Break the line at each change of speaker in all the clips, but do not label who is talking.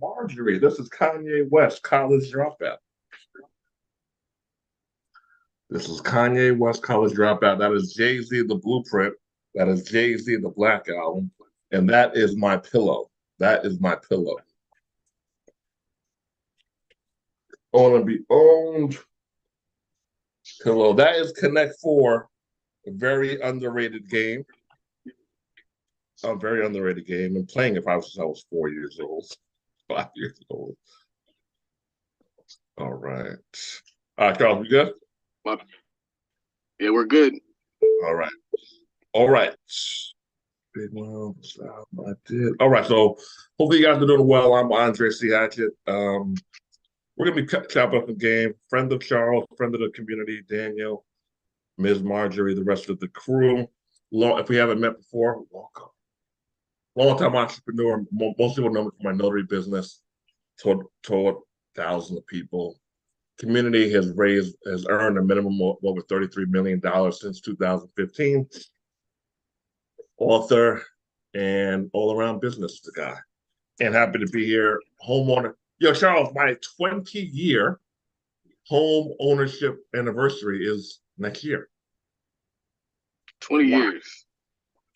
Marjorie. This is Kanye West, college dropout. This is Kanye West, college dropout. That is Jay-Z, the Blueprint. That is Jay-Z, the Black Album. And that is my pillow. That is my pillow. On to be owned pillow. That is Connect Four, a very underrated game. A very underrated game. And playing it since I was 4 years old, 5 years old. All right. All right, Charles, we good?
Yeah, we're good.
All right. All right. Big one. I did. All right. So hopefully you guys are doing well. I'm Andre C. Hatchett. We're going to be chopping up the game. Friend of Charles, friend of the community, Daniel, Ms. Marjorie, the rest of the crew. If we haven't met before, welcome. Long-time entrepreneur. Most people know me for my notary business. Taught thousands of people. Community has earned a minimum of over $33 million since 2015. Author and all-around business guy. And happy to be here. Homeowner. Yo, Charles, my 20-year home ownership anniversary is next year.
20 years.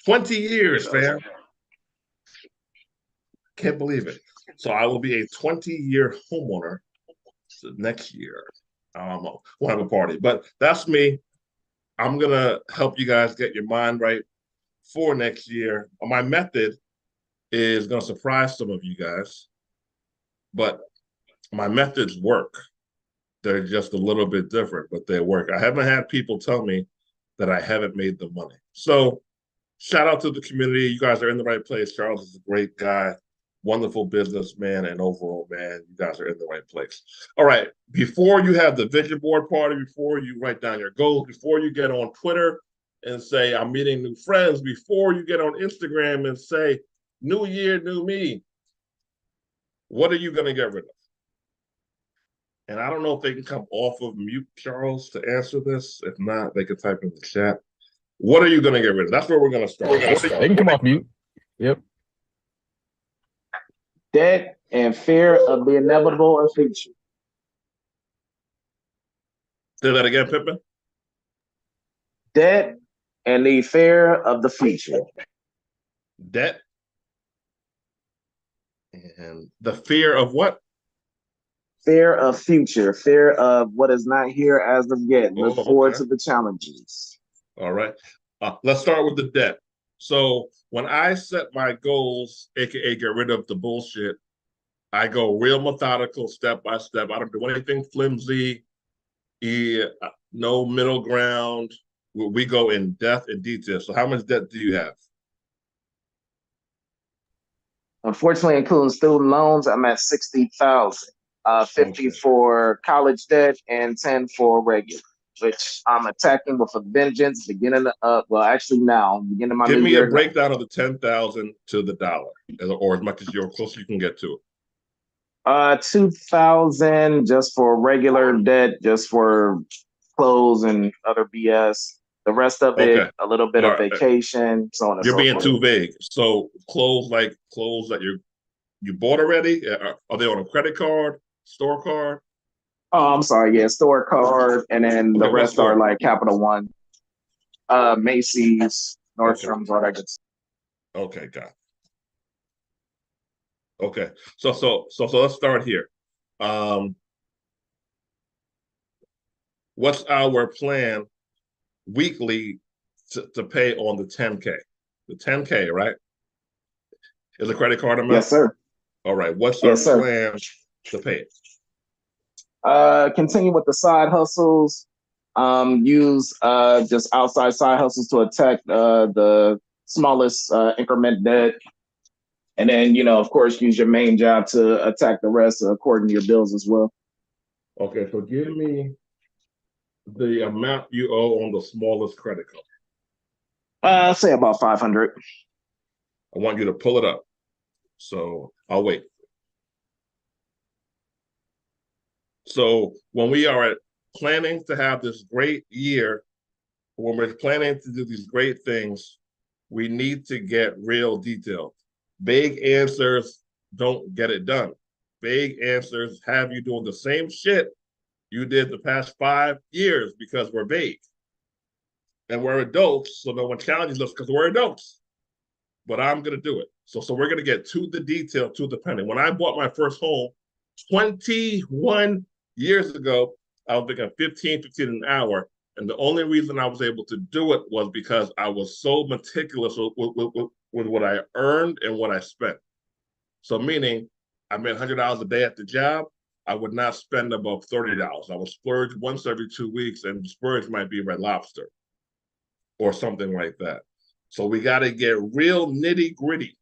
20 years, fam. Can't believe it. So I will be a 20-year homeowner next year. We'll have a party. But that's me. I'm going to help you guys get your mind right for next year. My method is going to surprise some of you guys, but my methods work. They're just a little bit different, but they work. I haven't had people tell me that I haven't made the money. So shout out to the community. You guys are in the right place. Charles is a great guy, wonderful businessman, and overall, man, you guys are in the right place. All right, before you have the vision board party, before you write down your goals, before you get on Twitter and say, I'm meeting new friends, before you get on Instagram and say, new year, new me, what are you going to get rid of? And I don't know if they can come off of mute, Charles, to answer this. If not, they can type in the chat. What are you going to get rid of? That's where we're going to start.
They can come off mute. Yep.
Debt and fear of the inevitable and future.
Say that again, Pippin.
Debt and the fear of the future.
Debt and the fear of what?
Fear of future. Fear of what is not here as of yet. Look forward to the challenges.
All right. Let's start with the debt. So when I set my goals, aka get rid of the bullshit, I go real methodical, step by step. I don't do anything flimsy, no middle ground. We go in depth and detail. So how much debt do you have?
Unfortunately, including student loans, I'm at 60,000. 50 for college debt and 10 for regular, which I'm attacking with a vengeance. Beginning of beginning of my
Give
new
me
year
a breakdown of the 10,000 to the dollar, or as much as you're close you can get to
it. 2,000 just for regular debt, just for clothes and other BS. The rest of it, a little bit of vacation, so on and so forth.
You're being too vague. So clothes that you bought already? Are they on a credit card, store card?
Oh, I'm sorry. Yeah, store card, and then the rest are like Capital One, Macy's, Nordstrom's, all that good stuff.
Okay, got it. Okay, so let's start here. What's our plan weekly to pay on the 10K? The 10K, right? Is a credit card amount?
Yes, sir.
All right. What's our plan to pay it?
Continue with the side hustles. Use just outside side hustles to attack the smallest increment debt. And then, of course, use your main job to attack the rest according to your bills as well.
Okay, so give me the amount you owe on the smallest credit card.
Say about 500.
I want you to pull it up. So I'll wait. So when we are planning to have this great year, when we're planning to do these great things, we need to get real detail. Vague answers don't get it done. vague answers, have you doing the same shit you did the past 5 years because we're vague. And we're adults, so no one challenges us because we're adults. But I'm gonna do it. So we're gonna get to the detail, to the penny. When I bought my first home 21 years ago, I was thinking 15 an hour. And the only reason I was able to do it was because I was so meticulous with what I earned and what I spent. So meaning I made $100 a day at the job, I would not spend above $30. I would splurge once every 2 weeks, and the splurge might be Red Lobster or something like that. So we got to get real nitty gritty,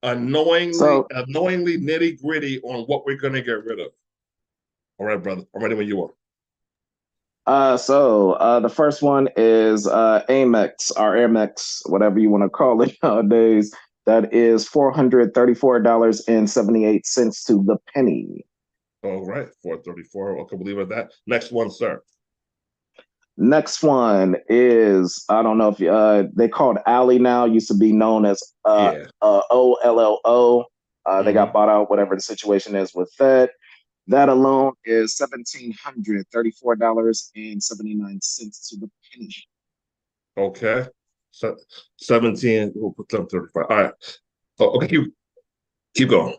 annoyingly nitty gritty on what we're going to get rid of. All right, brother. I'm ready when you are.
The first one is Amex or Amex, whatever you want to call it nowadays. That is $434.78 to the penny.
All right, 434. Okay, we'll leave it at that. Next one, sir.
Next one is, I don't know if they called Alley now, used to be known as OLLO. They got bought out, whatever the situation is with that. That alone is $1,734.79 to the penny.
Okay. So 17, we'll put 35. All right. Oh, okay, keep going.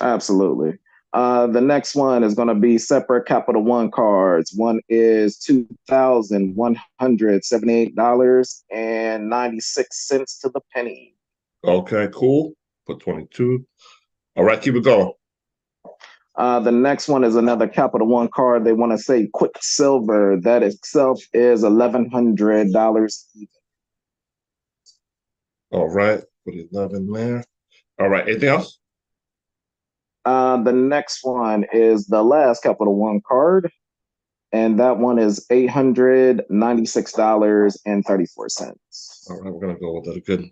Absolutely. The next one is going to be separate Capital One cards. One is $2,178.96 to the penny.
Okay, cool. Put 22. All right, keep it going.
The next one is another Capital One card. They want to say Quicksilver. That itself is $1,100 even.
All right, put 11 there. All right, anything else?
The next one is the last Capital One card, and that one is $896.34.
All right, we're gonna go with a good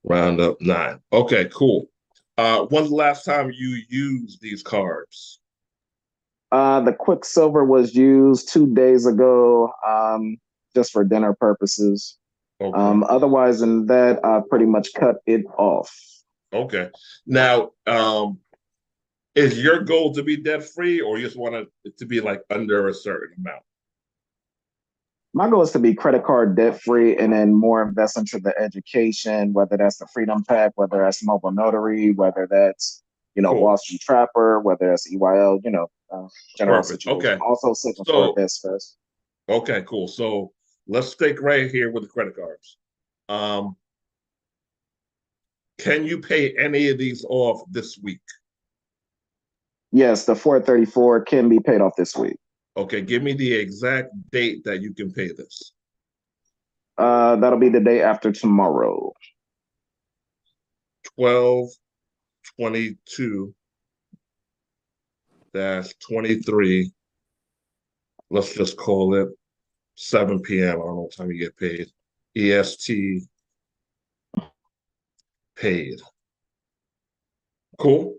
round up 9. Okay, cool. When's the last time you used these cards?
The Quicksilver was used 2 days ago, just for dinner purposes.
Okay.
Otherwise than that, I pretty much cut it off.
Okay. Now, is your goal to be debt free, or you just want it to be like under a certain amount?
My goal is to be credit card debt free and then more invest into the education, whether that's the Freedom Pack, whether that's mobile notary, whether that's,
Cool.
Wall Street Trapper, whether that's EYL, general
Perfect.
situation.
Okay.
Also saving for this first.
Okay, cool. So let's stick right here with the credit cards. Can you pay any of these off this week?
Yes, the 434 can be paid off this week.
Okay, give me the exact date that you can pay this.
That'll be the day after tomorrow.
12/22-23. Let's just call it 7 p.m. I don't know what time you get paid. EST paid. Cool.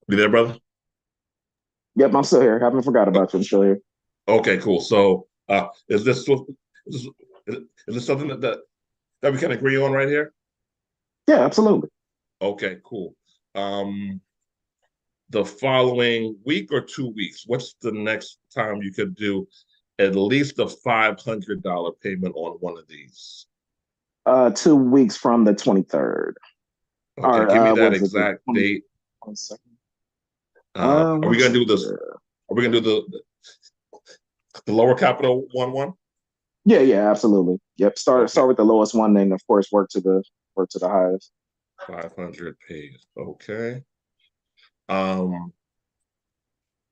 You there, brother?
Yep, I'm still here. Haven't forgot about you. I'm still here.
Okay, cool. So is this something that we can agree on right here?
Yeah, absolutely.
Okay, cool. The following week or 2 weeks, what's the next time you could do at least a $500 payment on one of these?
2 weeks from the 23rd.
Okay, give me that exact date. Are we gonna do this? Are we gonna do the lower capital one?
Yeah, absolutely. Yep. Start with the lowest one, then of course work to the highest.
500 paid. Okay.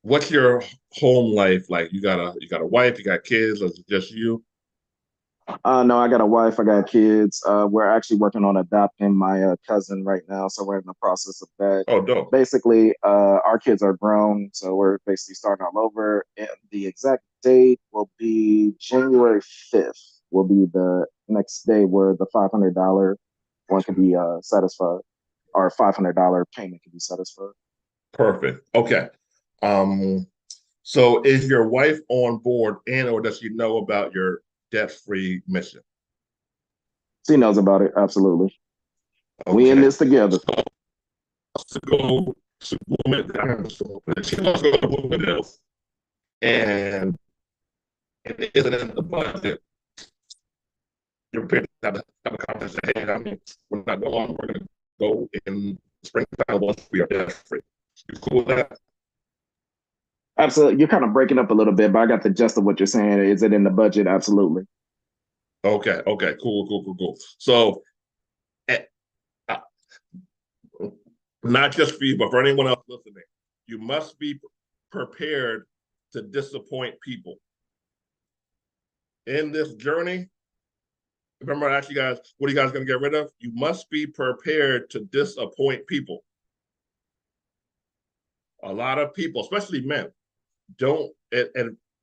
What's your home life like? You got a wife, you got kids, or is it just you?
No, I got a wife, I got kids. We're actually working on adopting my cousin right now, so we're in the process of that.
Oh, dope.
Basically, our kids are grown, so we're basically starting all over. And the exact date will be January 5th. Will be the next day where the $500 one can be satisfied, or $500 payment can be satisfied.
Perfect. Okay. So is your wife on board, and or does she know about your debt-free mission?
She knows about it. Absolutely. We in
Okay.
this together.
To go to Bloomingdale's, she wants to go to Bloomingdale's, and it isn't in the budget. You're prepared to have a conversation. Hey, I mean, we're not going. We're going to go in springtime once we are debt free. You cool with that?
Absolutely. You're kind of breaking up a little bit, but I got the gist of what you're saying. Is it in the budget? Absolutely.
Okay. Okay. Cool. So, eh, uh, not just for you, but for anyone else listening, you must be prepared to disappoint people in this journey. Remember, I asked you guys, what are you guys going to get rid of? You must be prepared to disappoint people. A lot of people, especially men, don't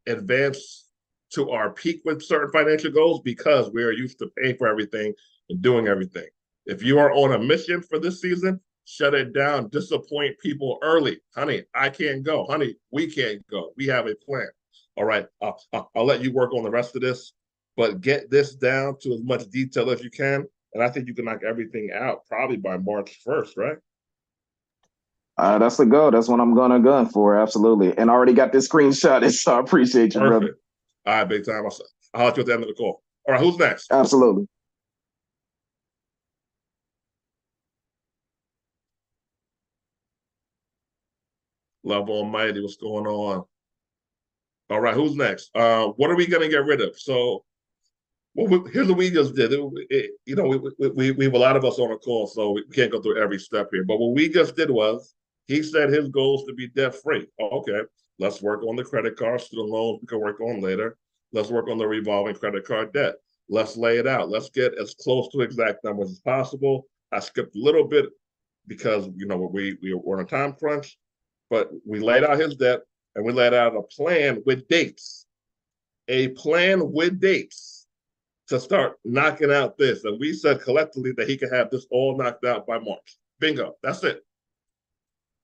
advance to our peak with certain financial goals because we are used to paying for everything and doing everything. If you are on a mission for this season, shut it down, disappoint people early. Honey, I can't go. Honey, we can't go. We have a plan. All right, I'll let you work on the rest of this, but get this down to as much detail as you can. And I think you can knock everything out probably by March 1st, right?
That's the goal. That's what I'm gonna gun for. Absolutely. And I already got this screenshot. So I appreciate you, brother.
Perfect. All right, big time. I'll let you at the end of the call. All right, who's next?
Absolutely.
Love Almighty, what's going on? All right, who's next? What are we gonna get rid of? So, here's what we just did. We have a lot of us on a call, so we can't go through every step here. But what we just did was he said his goal is to be debt free. Okay, let's work on the credit card, student loans we can work on later. Let's work on the revolving credit card debt. Let's lay it out. Let's get as close to exact numbers as possible. I skipped a little bit because we were on a time crunch, but we laid out his debt and we laid out a plan with dates. A plan with dates to start knocking out this. And we said collectively that he could have this all knocked out by March. Bingo. That's it.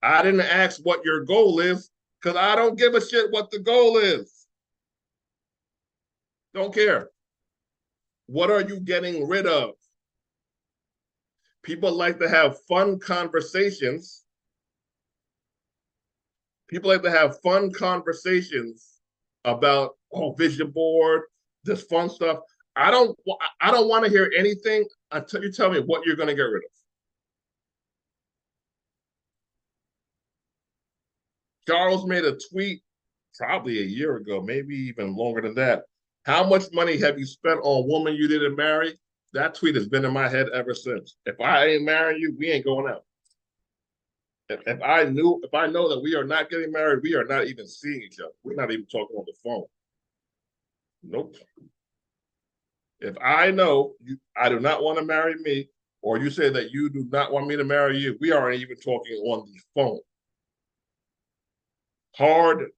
I didn't ask what your goal is because I don't give a shit what the goal is. Don't care. What are you getting rid of? People like to have fun conversations. People like to have fun conversations about vision board, this fun stuff. I don't want to hear anything until you tell me what you're going to get rid of. Charles made a tweet probably a year ago, maybe even longer than that. How much money have you spent on a woman you didn't marry? That tweet has been in my head ever since. If I ain't marrying you, we ain't going out. If I know that we are not getting married, we are not even seeing each other. We're not even talking on the phone. Nope. If I know I do not want to marry me, or you say that you do not want me to marry you, we aren't even talking on the phone. Hard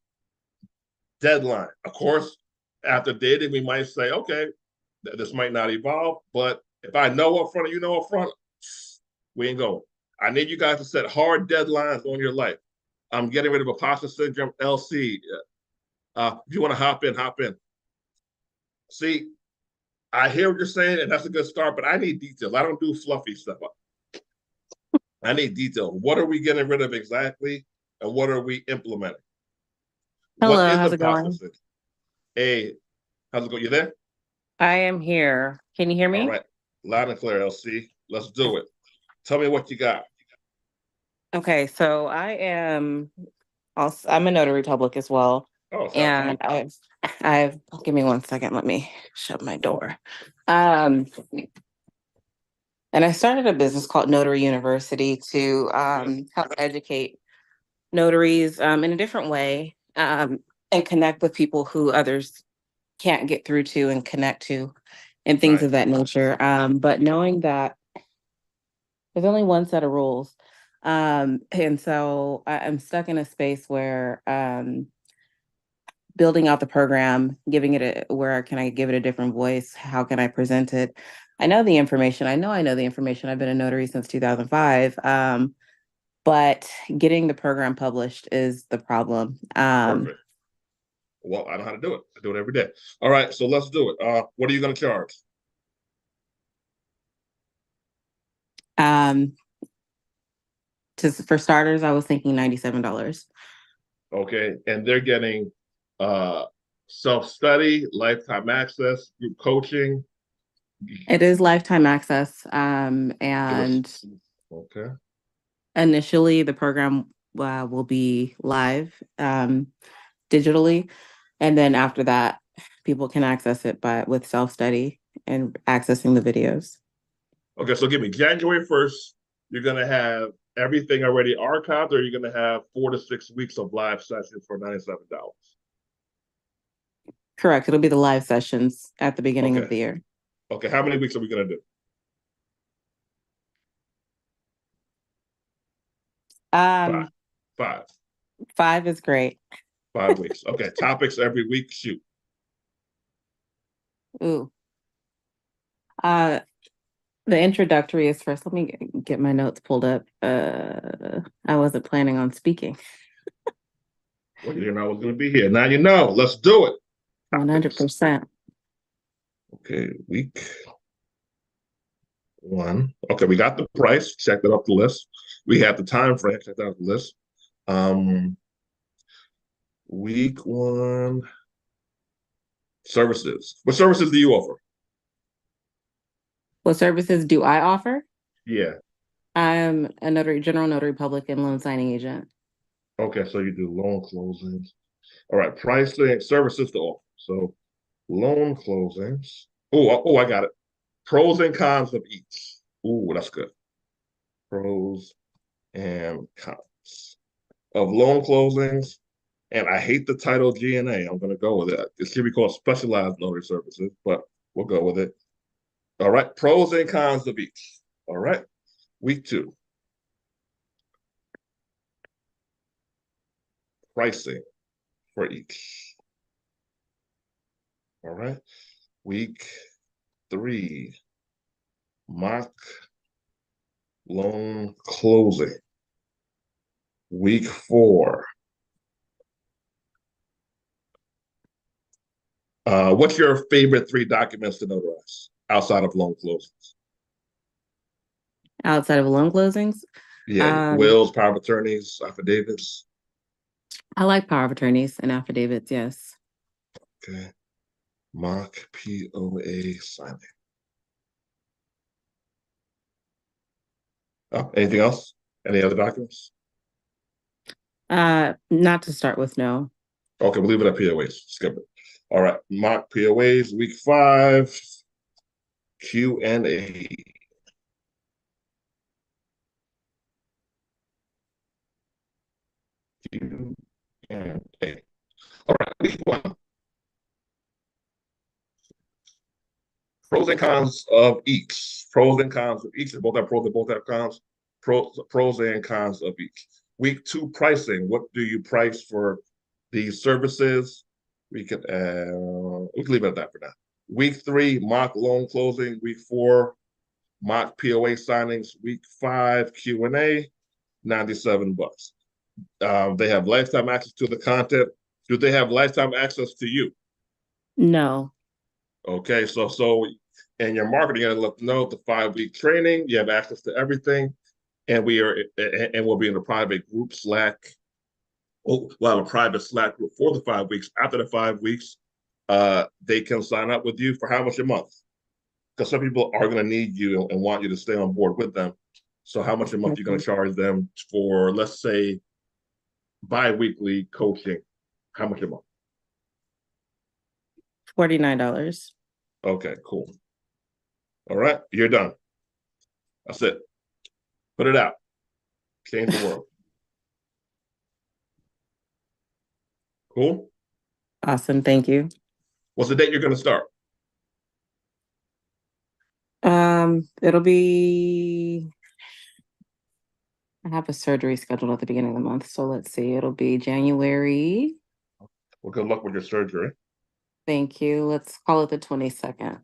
deadline. Of course, after dating, we might say, okay, this might not evolve, but if I know up front, you know up front, we ain't going. I need you guys to set hard deadlines on your life. I'm getting rid of imposter syndrome, LC. If you want to hop in, hop in. See, I hear what you're saying, and that's a good start, but I need details. I don't do fluffy stuff. I need details. What are we getting rid of exactly, and what are we implementing?
Hello,
What is
how's it
imposter
going?
syndrome? Hey, how's it going? You there?
I am here. Can you hear
All
me?
right. Loud and clear, LC. Let's do it. Tell me what you got.
Okay, so I'm a notary public as well.
Oh, sounds
And
good.
I've give me one second, let me shut my door. Um, and I started a business called Notary University to help educate notaries in a different way and connect with people who others can't get through to and connect to and things
Right.
of that nature. But knowing that there's only one set of rules. And so I'm stuck in a space where building out the program, giving it where can I give it a different voice? How can I present it? I know the information. I know the information. I've been a notary since 2005. But getting the program published is the problem.
Perfect. Well, I know how to do it. I do it every day. All right, so let's do it. What are you going to charge?
Um, for starters, I was thinking $97.
Okay, and they're getting self-study, lifetime access, group coaching.
It is lifetime access.
Give us-
And
Okay.
initially the program will be live digitally. And then after that, people can access it with self-study and accessing the videos.
Okay, so give me January 1st, you're gonna have everything already archived, or you're gonna have 4 to 6 weeks of live sessions for $97.
Correct. It'll be the live sessions at the beginning of
Okay.
the year.
Okay, how many weeks are we gonna do?
Um,
Five.
5 is great.
5 weeks. Okay, topics every week. Shoot.
Ooh. The introductory is first. Let me get my notes pulled up. I wasn't planning on speaking.
Well, you didn't know I was gonna be here. Now you know. Let's do it.
100%.
Okay, week 1. Okay, we got the price. Check that off the list. We have the time frame. Check that off the list. Week 1 services. What services do you offer?
What services do I offer?
Yeah.
I'm a general notary public and loan signing agent.
Okay, so you do loan closings. All right, pricing, services to offer. So loan closings. Oh, I got it. Pros and cons of each. Oh, that's good. Pros and cons of loan closings. And I hate the title G&A. I'm going to go with it. It should be called specialized notary services, but we'll go with it. All right, pros and cons of each. All right, week 2. Pricing for each. All right, week 3. Mock loan closing. Week 4. What's your favorite 3 documents to notarize outside of loan closings?
Outside of loan closings,
Yeah, wills, power of attorneys, affidavits.
I like power of attorneys and affidavits. Yes.
Okay. Mock POA signing. Oh, anything else? Any other documents?
Not to start with, no.
Okay, we'll leave it at POAs. Skip it. All right, mock POAs, week 5, Q&A. Q&A. All right, week 1. Pros and cons of each. Pros and cons of each. They both have pros, they both have cons. Pros and cons of each. Week 2 pricing. What do you price for these services? We can leave it at that for now. Week 3 mock loan closing. Week 4 mock POA signings. Week 5 Q&A. $97. They have lifetime access to the content. Do they have lifetime access to you?
No.
Okay, so in your marketing, you gotta let them know the 5-week training, you have access to everything, and we'll be in a private group Slack. We'll have a private Slack group for the 5 weeks. After the 5 weeks, they can sign up with you for how much a month? Because some people are gonna need you and want you to stay on board with them. So how much a month are you gonna charge them for, let's say, bi-weekly coaching? How much a month?
$49.
Okay, cool. All right, you're done. That's it. Put it out. Change the world. Cool.
Awesome. Thank you.
What's the date you're going to start?
It'll be, I have a surgery scheduled at the beginning of the month. So let's see, it'll be January.
Well, good luck with your surgery.
Thank you. Let's call it the 22nd.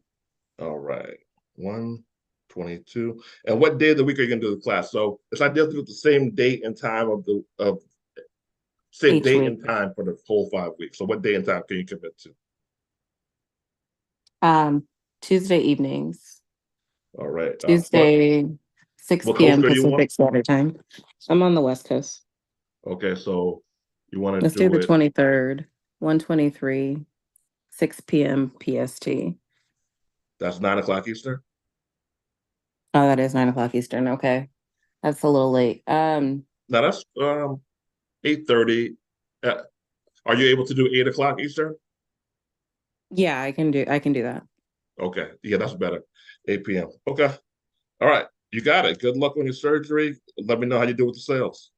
All right. 1/22. And what day of the week are you going to do the class? So it's ideal to do the same date and time of same
Each
date
week.
and time for the whole 5 weeks. So what day and time can you commit to?
Tuesday evenings.
All right.
Tuesday, 6
What
p.m.
coast are you on?
Pacific Standard Time. I'm on the West Coast.
Okay, so you want to
Let's do
do
the
it?
23rd, 123, 6 p.m. PST.
That's 9 o'clock Eastern.
Oh, that is 9 o'clock Eastern. Okay. That's a little late.
Now that's 8:30. Are you able to do 8 o'clock Eastern?
Yeah, I can do that.
Okay, yeah, that's better. 8 p.m. Okay, all right, you got it. Good luck on your surgery. Let me know how you do with the sales.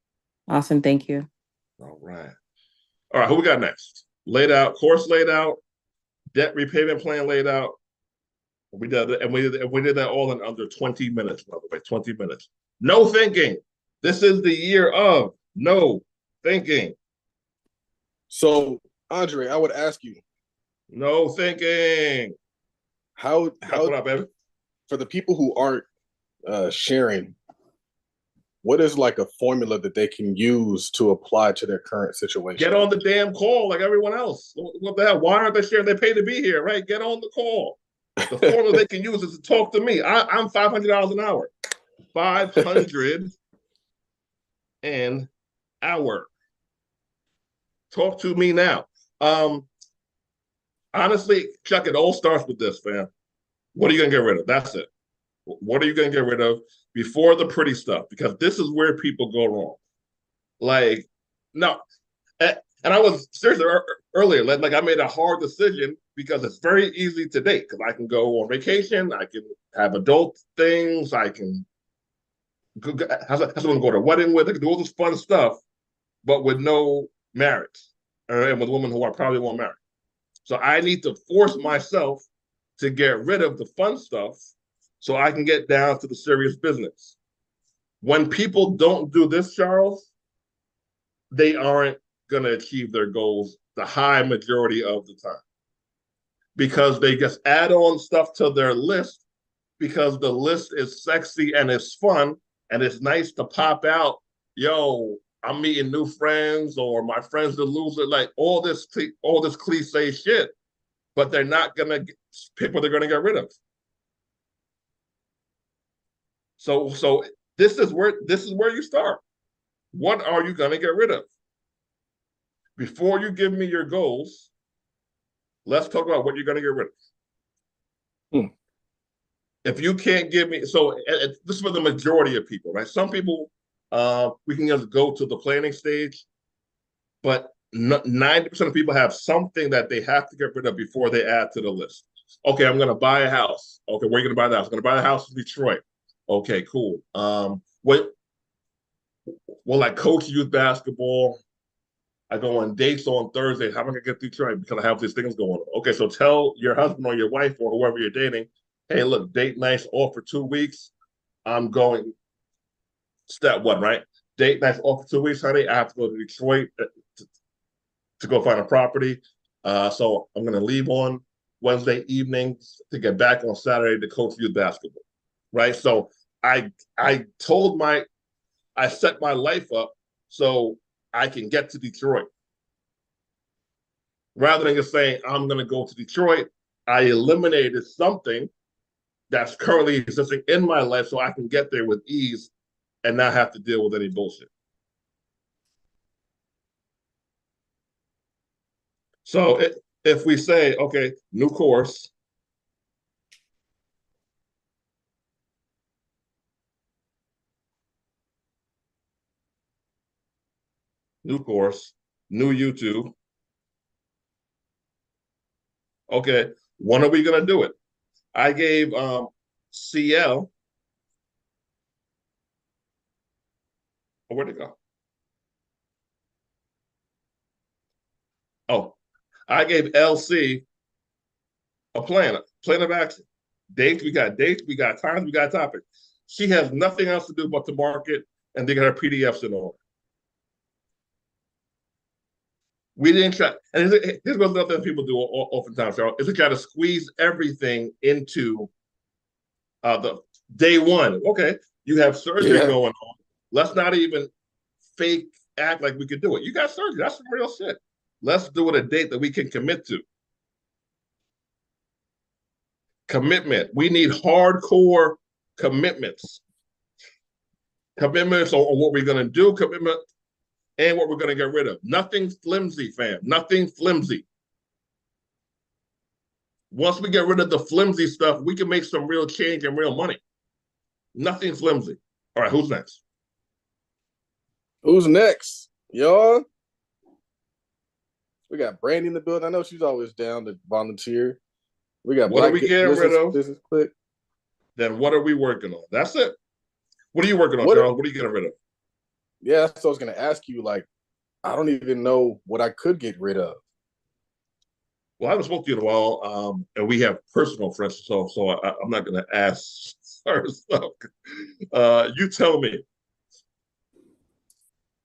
Awesome. Thank you.
All right, all right. Who we got next? Laid out, course laid out, debt repayment plan laid out. We did, and we did that all in under 20 minutes. By the way, 20 minutes. No thinking. This is the year of no thinking.
So, Andre, I would ask you,
No thinking.
how
What up, baby?
for the people who aren't sharing, what is like a formula that they can use to apply to their current situation?
Get on the damn call like everyone else. What the hell? Why aren't they sharing? They pay to be here, right? Get on the call. The formula they can use is to talk to me. I'm $500 an hour. 500 an hour. Talk to me now. Honestly, Chuck, it all starts with this, fam. What are you gonna get rid of? That's it. What are you gonna get rid of before the pretty stuff? Because this is where people go wrong. Like, no, and I was seriously earlier. Like I made a hard decision because it's very easy to date. Because I can go on vacation, I can have adult things, I can have someone go to a wedding with, I can do all this fun stuff, but with no marriage, and with women who I probably won't marry. So I need to force myself to get rid of the fun stuff so I can get down to the serious business. When people don't do this, Charles, they aren't going to achieve their goals the high majority of the time because they just add on stuff to their list because the list is sexy and it's fun and it's nice to pop out, yo, I'm meeting new friends or my friends the loser, like all this cliche shit, but they're not gonna pick what they're gonna get rid of. So this is where you start. What are you gonna get rid of? Before you give me your goals, let's talk about what you're gonna get rid of. If you can't give me, so this is for the majority of people, right? Some people, we can just go to the planning stage, but 90% of people have something that they have to get rid of before they add to the list. Okay, I'm going to buy a house. Okay, where are you going to buy the house? I'm going to buy a house in Detroit. Okay, cool. Well, I coach youth basketball. I go on dates on Thursday. How am I going to get to Detroit? Because I have these things going on. Okay, so tell your husband or your wife or whoever you're dating, hey, look, date nights off for 2 weeks. I'm going step one, right? Date nights off for 2 weeks, honey. I have to go to Detroit to go find a property. So I'm going to leave on Wednesday evenings to get back on Saturday to coach youth basketball, right? So I set my life up so I can get to Detroit. Rather than just saying, I'm going to go to Detroit, I eliminated something that's currently existing in my life so I can get there with ease and not have to deal with any bullshit. So if we say, okay, new course, new YouTube. Okay, when are we going to do it? I gave CL, where'd it go? Oh, I gave LC a plan of action. Dates, we got times, we got topics. She has nothing else to do but to market and they got her PDFs in order. We didn't try, and here's what other people do oftentimes, Cheryl, is to try to squeeze everything into the day one. Okay, you have surgery going on. Let's not even fake act like we could do it. You got surgery. That's some real shit. Let's do it a date that we can commit to. Commitment. We need hardcore commitments. Commitments on what we're going to do, commitment, and what we're going to get rid of. Nothing flimsy, fam. Nothing flimsy. Once we get rid of the flimsy stuff, we can make some real change and real money. Nothing flimsy. All right, who's next?
Who's next? Y'all? We got Brandy in the building. I know she's always down to volunteer. We got
What are we getting rid of?
Business Click.
Then what are we working on? That's it. What are you working on, Charles? What are you getting rid of?
Yeah, that's what I was going to ask you. Like, I don't even know what I could get rid of.
Well, I haven't spoken to you in a while, and we have personal friends, so I'm not going to ask her stuff. You tell me.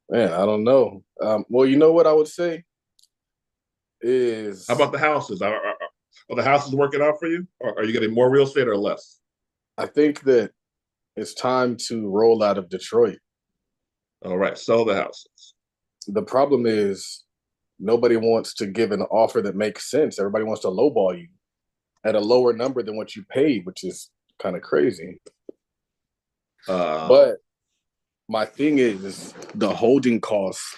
Man, I don't know. Well, you know what I would say is...
How about the houses? Are the houses working out for you? Or are you getting more real estate or less?
I think that it's time to roll out of Detroit.
All right, sell the houses.
The problem is nobody wants to give an offer that makes sense. Everybody wants to lowball you at a lower number than what you paid, which is kind of crazy. But my thing is the holding costs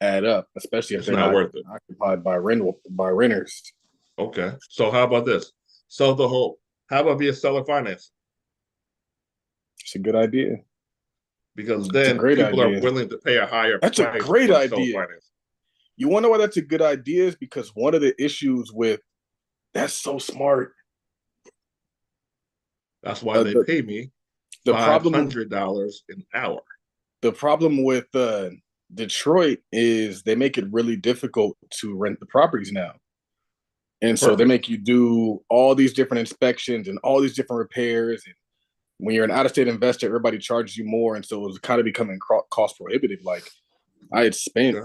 add up, especially if they're not
worth it.
Occupied by renters.
Okay, so how about this? Sell the home. How about via seller finance?
It's a good idea.
Because then people are willing to pay a higher price.
That's a great idea. You want to know why that's a good idea? Is because one of the issues with that's so smart.
That's why they pay me $500 an hour.
The problem with Detroit is they make it really difficult to rent the properties now. And so they make you do all these different inspections and all these different repairs. And when you're an out-of-state investor, everybody charges you more. And so it was kind of becoming cost prohibitive. Like I had spent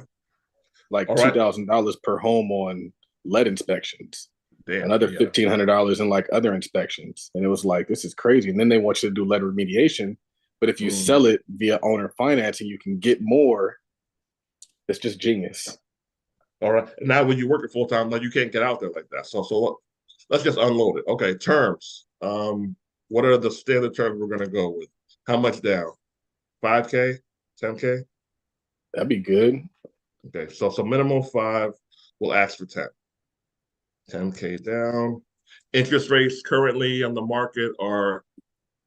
like $2,000 per home on lead inspections. Another $1,500 in like other inspections. And it was like, this is crazy. And then they want you to do lead remediation. But if you sell it via owner financing, you can get more. It's just genius.
All right. Now, when you're working full time, now you can't get out there like that. So let's just unload it. Okay. Terms. What are the standard terms we're going to go with? How much down? 5K? 10K?
That'd be good.
Okay. So minimum 5. We'll ask for 10. 10K down. Interest rates currently on the market are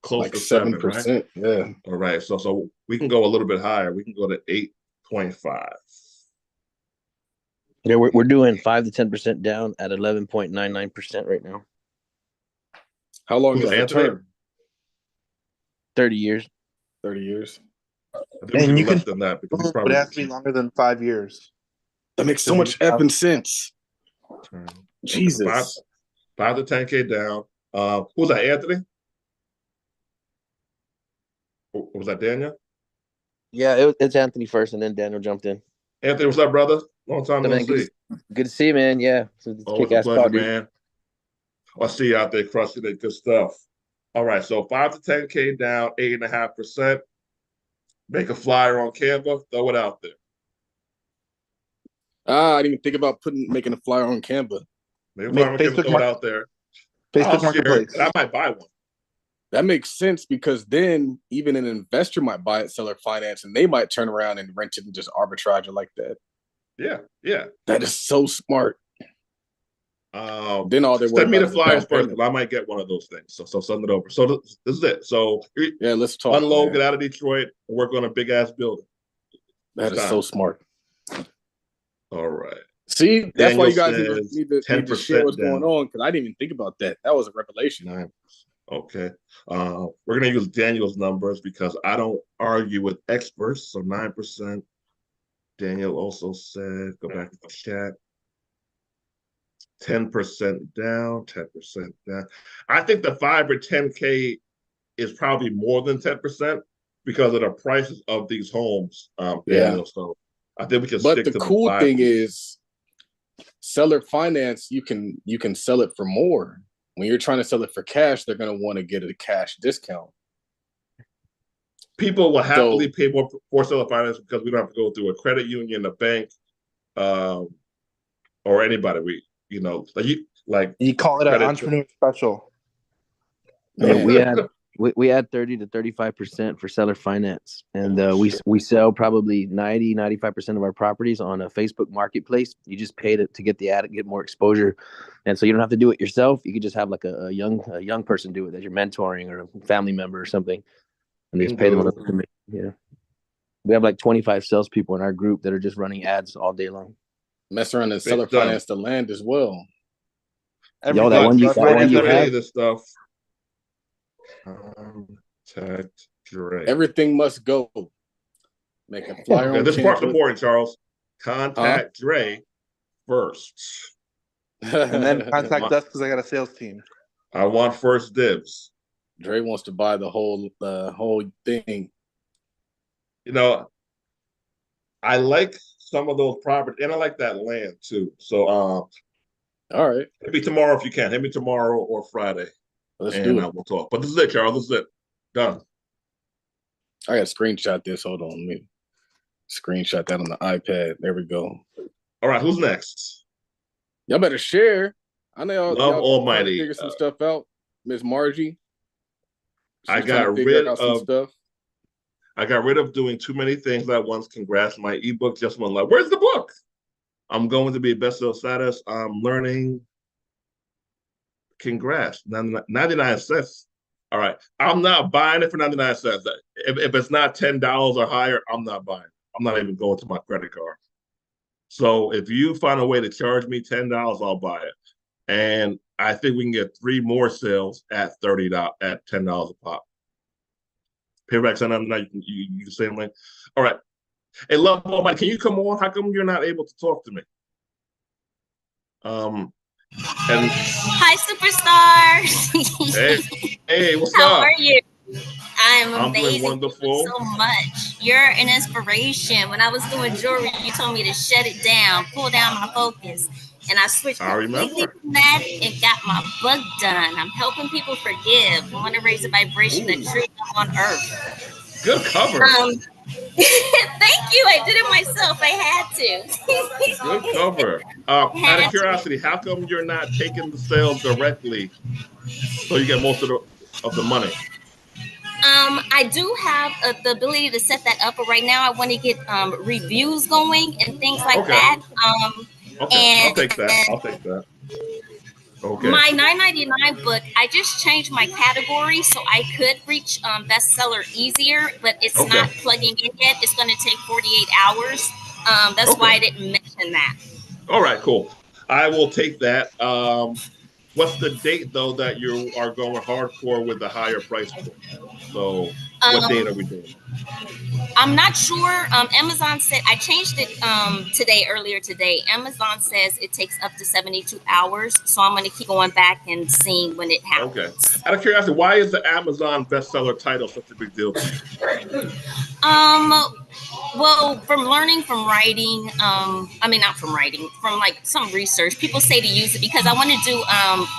close
like
to 7%,
7%.
Right?
Yeah.
All right. So we can go a little bit higher. We can go to 8.5.
Yeah, we're doing 5 to 10% down at 11.99% right now.
How long is the term?
30 years.
30 years.
And you can less than that because
but it has to be longer than 5 years.
That makes so much effing sense. Jesus.
5 to 10K down. Who was that, Anthony? Or was that Daniel?
Yeah, it's Anthony first, and then Daniel jumped in.
Anthony, what's up, brother? Long time no see.
Good to see you, man. Yeah.
Always a pleasure, man. I see you out there crushing it. Good stuff. All right, so 5 to 10K down, 8.5%. Make a flyer on Canva, throw it out there.
I didn't even think about making a flyer on Canva.
Make a flyer on Canva, throw it out there.
Facebook Marketplace.
I might buy one.
That makes sense because then even an investor might buy it, seller finance, and they might turn around and rent it and just arbitrage it like that.
Yeah.
That is so smart. Then all they
send me the flyers first, but I might get one of those things. So send it over. So this is it. So
yeah, let's talk.
Unload, get out of Detroit, and work on a big ass building.
That is so smart.
All right.
See, that's why you guys need to share what's going on because I didn't even think about that. That was a revelation.
9%. Okay. We're going to use Daniel's numbers because I don't argue with experts. So 9%. Daniel also said, go back to the chat. 10% down, 10% down. I think the 5 or 10K is probably more than 10% because of the prices of these homes, Daniel. So I think we can stick to the 5. But the cool
thing is seller finance, you can sell it for more. When you're trying to sell it for cash, they're going to want to get a cash discount.
People will happily pay more for seller finance because we don't have to go through a credit union, a bank, or anybody. You call
it an entrepreneur special.
Yeah, We add 30 to 35% for seller finance, and we sell probably 95% of our properties on a Facebook marketplace. You just pay to get the ad and get more exposure, and so you don't have to do it yourself. You could just have like a young person do it that you're mentoring, or a family member or something, and just pay them a commission. Yeah, we have like 25 salespeople in our group that are just running ads all day long.
Mess around and seller finance the land as well.
Yo, that one you have
this stuff. Contact Dre.
Everything must go. Make a flyer.
Okay, this part's important, Charles. Contact Dre first,
and then contact us because I got a sales team.
I want first dibs.
Dre wants to buy the whole thing.
You know, I like some of those properties, and I like that land too. So,
all right,
hit me tomorrow if you can. Hit me tomorrow or Friday.
Let's do it.
We'll talk. But this is it, Charles. This is it. Done.
I got to screenshot this. Hold on. Let me screenshot that on the iPad. There we go.
All right. Who's next?
Y'all better share. I know
Love
y'all
Almighty.
Figure some stuff out. Miss Margie.
I got rid of stuff. I got rid of doing too many things at once. Congrats. My ebook just went live. Where's the book? I'm going to be bestseller status. I'm learning. Congrats. 99 cents. All right. I'm not buying it for 99 cents. If it's not $10 or higher, I'm not buying it. I'm not even going to my credit card. So if you find a way to charge me $10, I'll buy it. And I think we can get 3 more sales at $10 a pop. Paybacks on now you can say link. All right. Hey, Love Almighty, can you come on? How come you're not able to talk to me?
And hi, superstars.
Hey, what's
How
up?
How are you? I'm amazing.
Doing wonderful.
Thank you so much. You're an inspiration. When I was doing jewelry, you told me to shut it down, pull down my focus, and I switched completely from that and got my book done. I'm helping people forgive. I want to raise the vibration of truth on earth.
Good cover.
Thank you. I did it myself. I had to.
Good cover. Out of curiosity, how come you're not taking the sales directly so you get most of the money?
I do have the ability to set that up, but right now I want to get reviews going and things like that.
Okay, I'll take that. Okay.
My $9.99 book, I just changed my category so I could reach bestseller easier, but it's not plugging in yet. It's going to take 48 hours. That's why I didn't mention that.
All right, cool. I will take that. What's the date, though, that you are going hardcore with the higher price point? So what date are we doing?
I'm not sure. Amazon said, I changed it earlier today. Amazon says it takes up to 72 hours. So I'm going to keep going back and seeing when it happens. Okay.
Out of curiosity, why is the Amazon bestseller title such a big deal to you?
Well, from learning from writing, from like some research, people say to use it because I want to do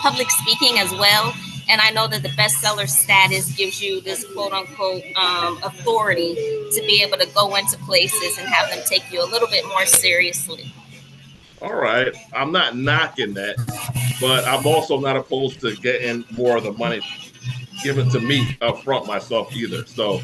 public speaking as well. And I know that the bestseller status gives you this quote unquote authority to be able to go into places and have them take you a little bit more seriously.
All right. I'm not knocking that, but I'm also not opposed to getting more of the money given to me up front myself either. So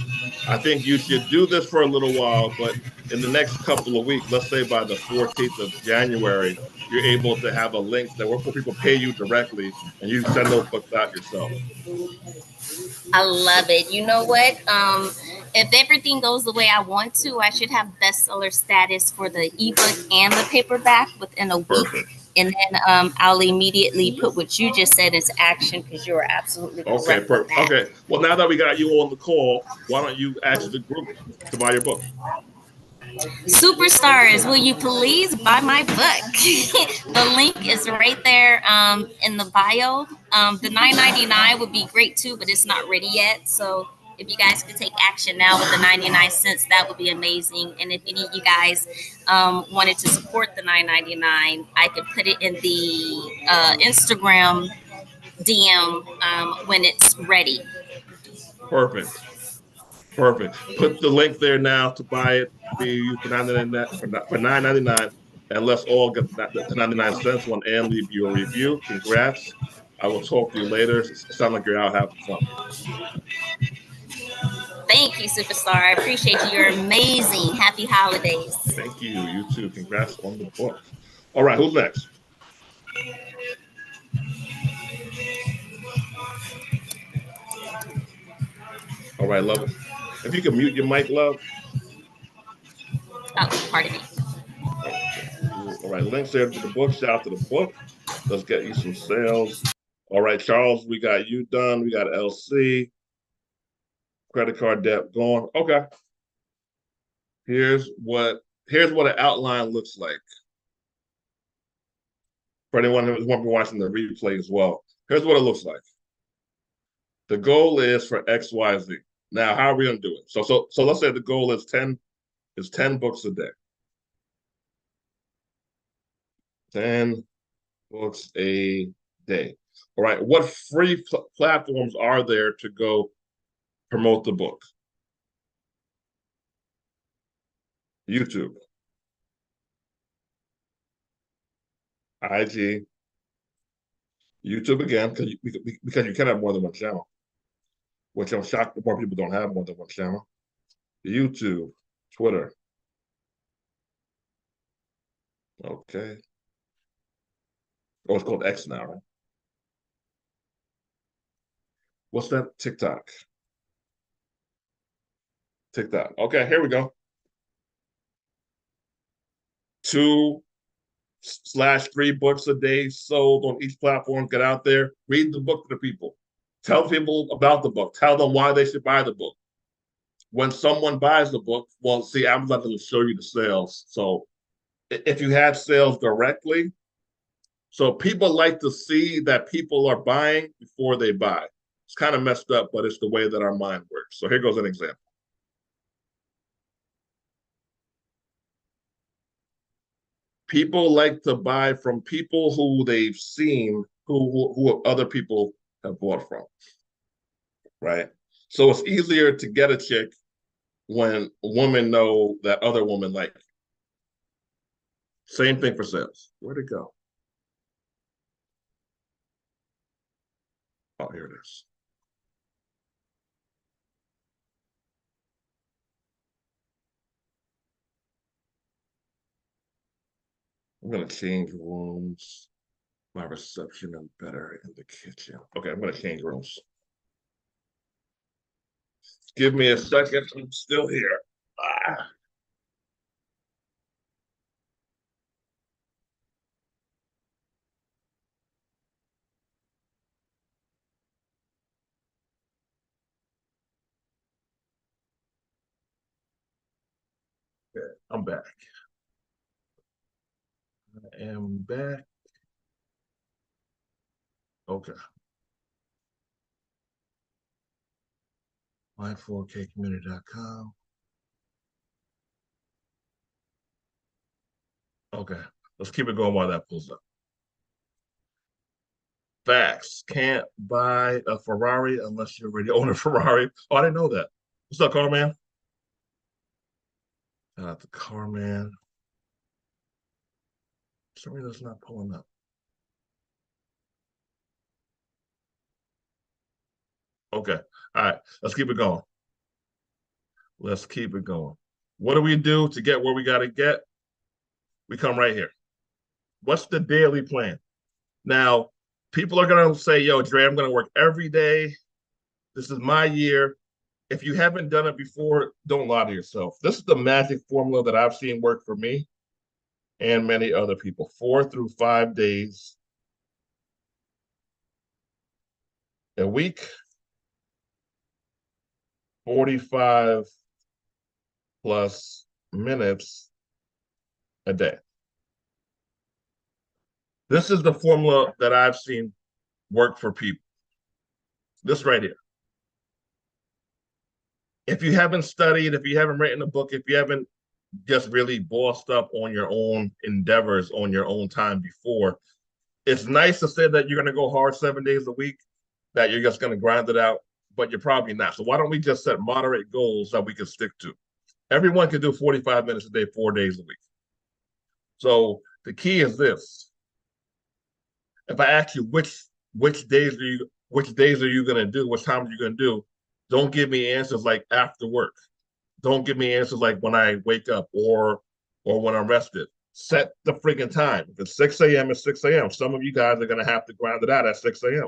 I think you should do this for a little while, but in the next couple of weeks, let's say by the 14th of January, you're able to have a link that where people pay you directly and you send those books out yourself.
I love it. You know what? If everything goes the way I want to, I should have bestseller status for the ebook and the paperback within a week.
Perfect.
And then I'll immediately put what you just said into action because you are absolutely correct.
Okay, perfect. Okay. Well, now that we got you on the call, why don't you ask the group to buy your book?
Superstars, will you please buy my book? The link is right there in the bio. The $9.99 would be great too, but it's not ready yet. So if you guys could take action now with the 99 cents, that would be amazing. And if any of you guys wanted to support the $9.99, I could put it in the Instagram DM when it's ready.
Perfect. Put the link there now to buy it. Be used for $9.99, and let's all get the 99 cents one and leave you a review. Congrats. I will talk to you later. It sounds like you're out having fun.
Thank you, superstar. I appreciate you. You're amazing. Happy holidays.
Thank you. You too. Congrats on the book. All right, who's next? All right, love it. If you can mute your mic, love.
Oh, pardon me.
Okay. All right, links there to the book. Shout out to the book. Let's get you some sales. All right, Charles, we got you done. We got LC. Credit card debt going. Okay. Here's what an outline looks like. For anyone who's watching the replay as well, here's what it looks like. The goal is for XYZ. Now, how are we gonna do it? So let's say the goal is 10 books a day. 10 books a day. All right. What free platforms are there to go promote the book? YouTube, IG, YouTube again, because you can have more than one channel, which I'm shocked more people don't have more than one channel. YouTube, Twitter. Okay. Oh, it's called X now, right? What's that? TikTok. TikTok. Okay, here we go. 2/3 books a day sold on each platform. Get out there, read the book to the people. Tell people about the book. Tell them why they should buy the book. When someone buys the book, well, see, Amazon will show you the sales. So if you have sales directly, so people like to see that people are buying before they buy. It's kind of messed up, but it's the way that our mind works. So here goes an example. People like to buy from people who they've seen, who other people have bought from, right? So it's easier to get a chick when women know that other women like it. Same thing for sales. Where'd it go? Oh, here it is. I'm gonna change rooms. My reception is better in the kitchen. Okay, I'm gonna change rooms. Give me a second. I'm still here. Ah. Okay, I'm back. I am back. Okay. My4kcommunity.com. Okay, let's keep it going while that pulls up. Facts. Can't buy a Ferrari unless you already own a Ferrari. Oh, I didn't know that. What's up, Carman? Shout out to Carman. Sorry, that's not pulling up. Okay. All right. Let's keep it going. Let's keep it going. What do we do to get where we got to get? We come right here. What's the daily plan? Now, people are going to say, yo, Dre, I'm going to work every day. This is my year. If you haven't done it before, don't lie to yourself. This is the magic formula that I've seen work for me and many other people. 4 through 5 days a week, 45 plus minutes a day. This is the formula that I've seen work for people. This right here. If you haven't studied, if you haven't written a book, if you haven't just really bossed up on your own endeavors on your own time before, it's nice to say that you're going to go hard 7 days a week, that you're just going to grind it out, but you're probably not. So why don't we just set moderate goals that we can stick to? Everyone can do 45 minutes a day, 4 days a week. So the key is this. If I ask you which days are you going to do, which time are you going to do, Don't give me answers like after work. Don't give me answers like when I wake up or when I'm rested. Set the freaking time. If it's 6 a.m., it's 6 a.m. Some of you guys are going to have to grind it out at 6 a.m.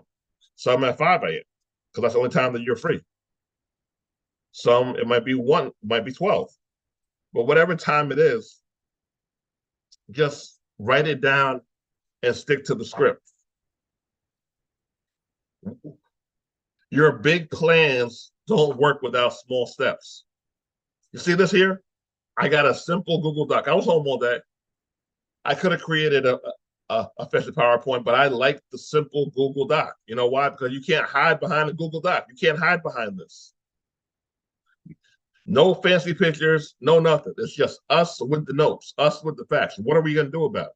Some at 5 a.m. because that's the only time that you're free. Some, it might be 1, it might be 12. But whatever time it is, just write it down and stick to the script. Your big plans don't work without small steps. You see this here? I got a simple Google Doc. I was home all day. I could have created a fancy PowerPoint, but I like the simple Google Doc. You know why? Because you can't hide behind a Google Doc. You can't hide behind this. No fancy pictures, no nothing. It's just us with the notes, us with the facts. What are we going to do about it?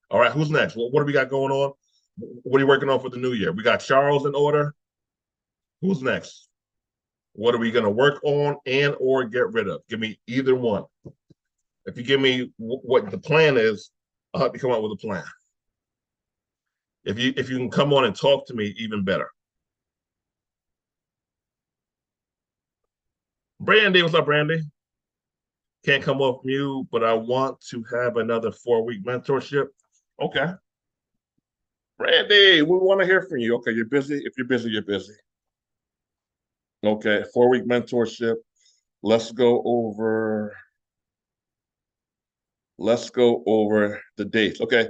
All right, who's next? What do we got going on? What are you working on for the new year? We got Charles in order. Who's next? What are we going to work on and or get rid of? Give me either one. If you give me what the plan is, I'll help you come up with a plan. If you can come on and talk to me, even better. Brandy, what's up, Brandy? Can't come off mute, but I want to have another 4-week mentorship. Okay. Brandy, we want to hear from you. Okay, you're busy. If you're busy, you're busy. Okay, 4-week mentorship. Let's go over the dates. Okay,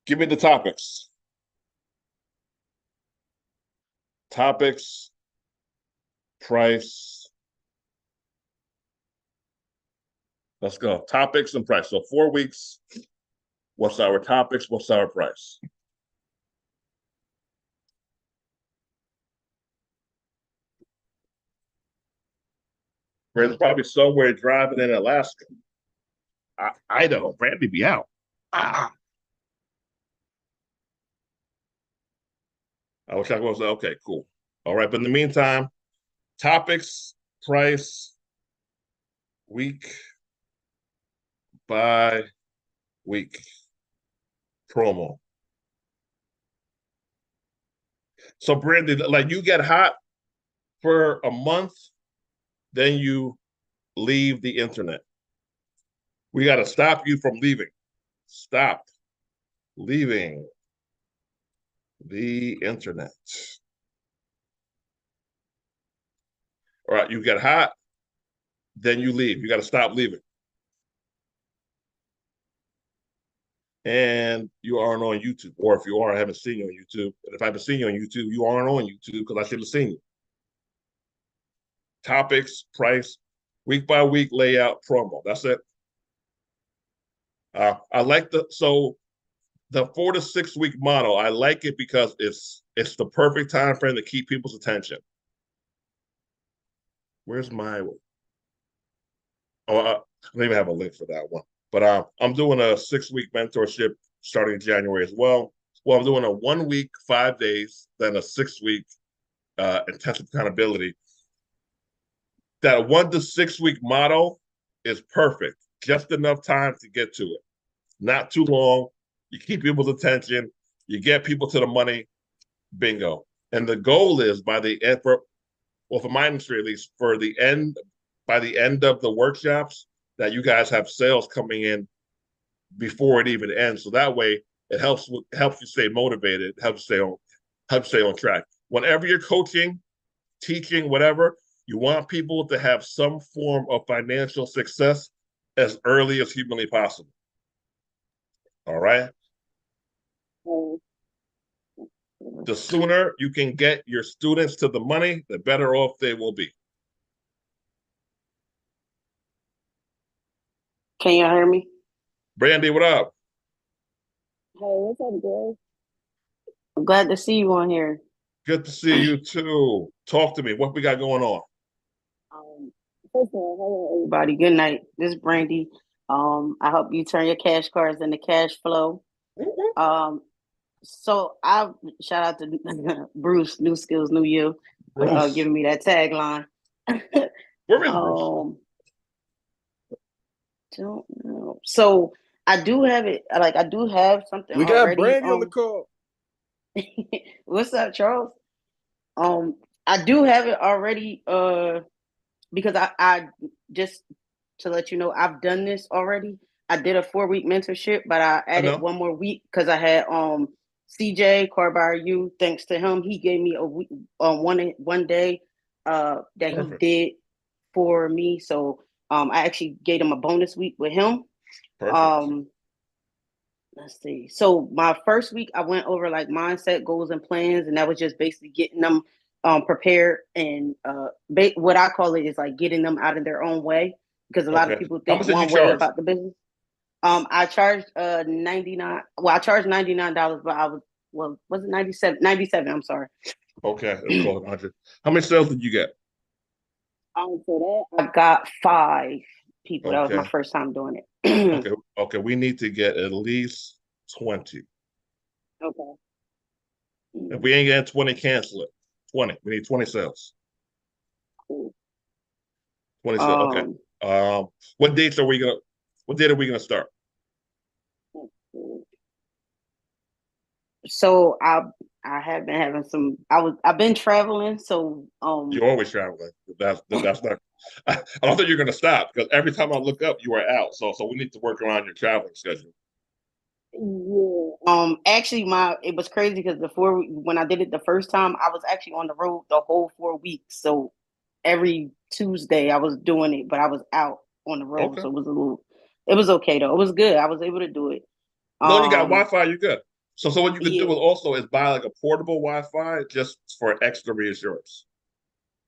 give me the topics. Topics, price. Let's go. Topics and price. So 4 weeks. What's our topics? What's our price? Brandon's probably somewhere driving in Alaska. Idaho. Brandy be out. I wish I was okay, cool. All right, but in the meantime, topics, price, week by week promo. So Brandy, like you get hot for a month, then you leave the internet. We got to stop you from leaving. Stop leaving the internet. All right, you get hot, then you leave. You got to stop leaving. And you aren't on YouTube. Or if you are, I haven't seen you on YouTube. And if I haven't seen you on YouTube, you aren't on YouTube because I should have seen you. Topics, price, week by week layout, promo. That's it. I like the 4 to 6 week model. I like it because it's the perfect time frame to keep people's attention. Where's my? Oh, I don't even have a link for that one. But I'm doing a 6-week mentorship starting in January as well. Well, I'm doing a 1 week, 5 days, then a 6-week intensive accountability. That 1 to 6 week model is perfect. Just enough time to get to it. Not too long. You keep people's attention. You get people to the money. Bingo. And the goal is by the end, for my industry at least, by the end of the workshops, that you guys have sales coming in before it even ends. So that way it helps you stay motivated, helps you stay on track. Whenever you're coaching, teaching, whatever, you want people to have some form of financial success as early as humanly possible. All right. The sooner you can get your students to the money, the better off they will be.
Can you hear me?
Brandy, what up?
Hey, what's up, girl? I'm glad to see you on here.
Good to see you too. Talk to me. What we got going on?
First of all, hello everybody. Good night. This is Brandy. I hope you turn your cash cards into cash flow. So I shout out to Bruce, New Skills, New You, giving me that tagline.
Where is Bruce?
Don't know. So I do have it. Like I do have something.
We got
already,
Brandy on the call.
What's up, Charles? I do have it already. Because I just to let you know, I've done this already. I did a 4-week mentorship, but I
I
added
know.
one more week because I had CJ Carbar U. Thanks to him, he gave me a week, one day that
Perfect.
he did for me. So I actually gave him a bonus week with him.
Perfect.
Let's see. So my first week, I went over like mindset, goals, and plans, and that was just basically getting them prepared and what I call it is like getting them out of their own way because a lot of
Okay.
people
How
think
much did you
one way
charge?
about the business. I charged 99. Well, I charged $99, but was it 97? 97. I'm sorry.
Okay, let's call it 100. How many sales did you get?
So that I got 5 people. That was my
Okay.
first time doing it.
Okay. Okay. We need to get at least 20.
Okay.
If we ain't getting 20, cancel it. 20. We need 20 sales.
Cool.
20 sales. Okay. What date are we gonna start?
So I have been having some. I've been traveling. So
You're always traveling. That's not. I don't think you're gonna stop because every time I look up, you are out. So we need to work around your traveling schedule.
yeah. Actually, it was crazy because when I did it the first time, I was actually on the road the whole 4 weeks. So every Tuesday I was doing it, but I was out on the road.
Okay.
So it was okay though. It was good. I was able to do it.
No, you got Wi-Fi. You're good. So what you could
Yeah.
do also is buy like a portable Wi-Fi just for extra reassurance.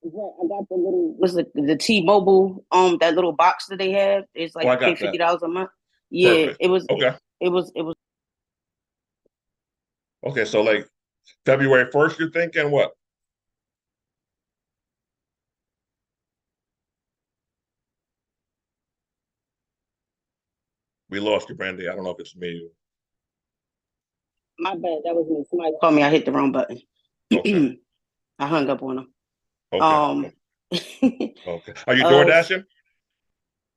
I got the T-Mobile that little box that they have. It's like
Oh, I
you pay
got that.
$50 a month. Yeah,
Perfect. Okay.
it was
Okay. So like February 1st, you're thinking what? We lost you, Brandy. I don't know if it's me.
my bad. That was me. Somebody called me. I hit the wrong button.
Okay.
I hung up on them.
Okay. Okay. Are you door
uh,
dashing?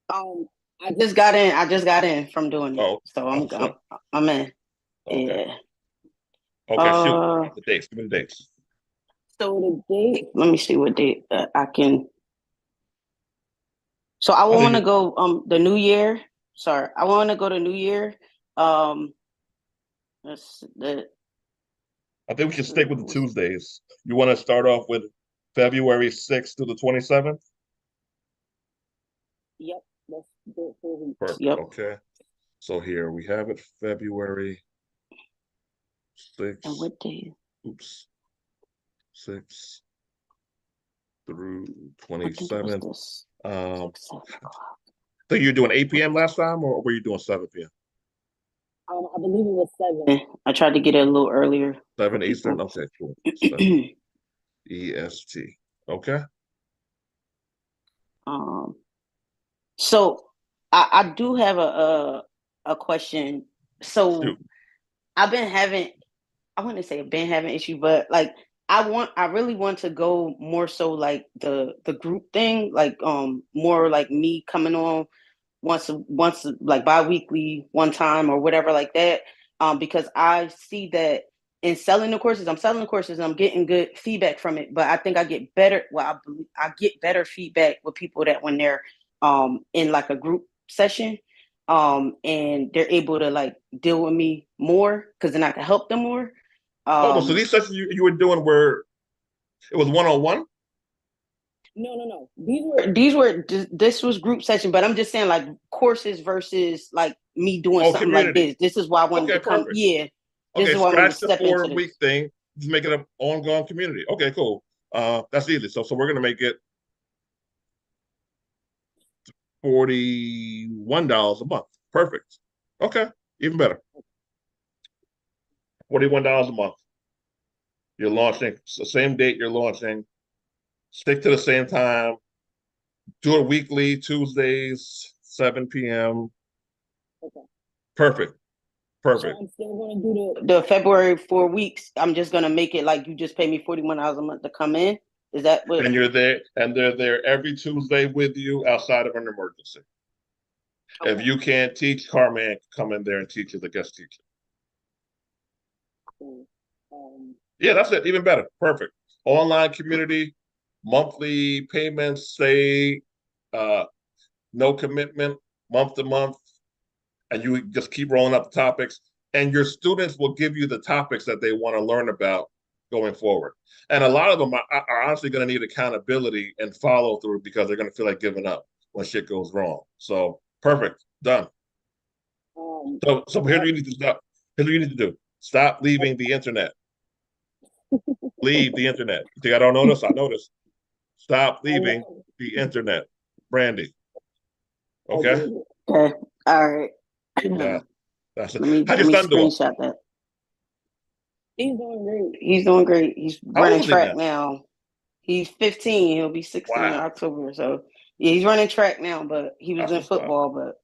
I just got in. I just got in from doing it,
Oh,
so
so
I'm in.
okay.
Yeah.
Okay. Shoot. The dates. Give me the dates.
So the date. Let me see what date I can. So I
I think
want to go the New Year. Sorry, I want to go to New Year. Um, that's the.
I think we should stick with the Tuesdays. You want to start off with February 6th to the 27th?
Yep. That's the 4 weeks.
Perfect.
Yep.
Okay. So here we have it, February 6th.
And what day?
Oops. 6th through
I think it was
27th.
this.
So you're doing 8 p.m. last time, or were you doing 7 p.m.?
I believe it was 7. I tried to get it a little earlier.
7 Eastern? Okay, cool. 7 EST. Okay.
So I do have a question. So
Shoot.
I've been having, I wouldn't say I've been having issue, but like I really want to go more so like the group thing, like more like me coming on once like bi-weekly one time or whatever like that. Because I see that in selling the courses, I'm selling the courses, I'm getting good feedback from it, but I think I get better. Well, I get better feedback with people that when they're in like a group session, and they're able to like deal with me more because then I can help them more.
Oh, so these sessions you were doing were it was one-on-one?
No. This was group session, but I'm just saying like courses versus like me doing
Oh,
something like
community.
this. This is why I wanted
Okay,
to come.
perfect.
Yeah, this
Okay,
is why I wanted to
scratch the
step into
4 week
this.
thing. Just make it an ongoing community. Okay, cool. That's easy. So we're gonna make it $41 a month. Perfect. Okay, even better. $41 a month. You're launching. It's the same date you're launching. Stick to the same time. Do it weekly, Tuesdays, 7 p.m.
Okay.
Perfect.
So
Perfect.
I'm still going to do the February 4 weeks. I'm just going to make it like you just pay me $41 a month to come in. Is that what?
And you're there, and they're there every Tuesday with you outside of an emergency.
Okay.
If you can't teach, Carman can come in there and teach as a guest teacher.
Cool.
Yeah, that's it. Even better. Perfect. online community, monthly payments, say no commitment, month to month, and you just keep rolling up the topics. And your students will give you the topics that they want to learn about going forward. And a lot of them are honestly going to need accountability and follow through because they're going to feel like giving up when shit goes wrong. So perfect, done. So here's what you need to stop. Here's what you need to do. Stop leaving the internet. Leave the internet. You think I don't notice? I notice. Stop leaving the internet. Brandy. Okay?
Okay. All right.
Yeah. That's it.
Let me
How's your son doing?
screenshot that. He's doing great. He's doing great. He's
How old
running
is he
track
now?
now. He's 15. He'll be 16 in
Wow.
October. So yeah, he's running track now, but he was
That's
in
what's up.
football, but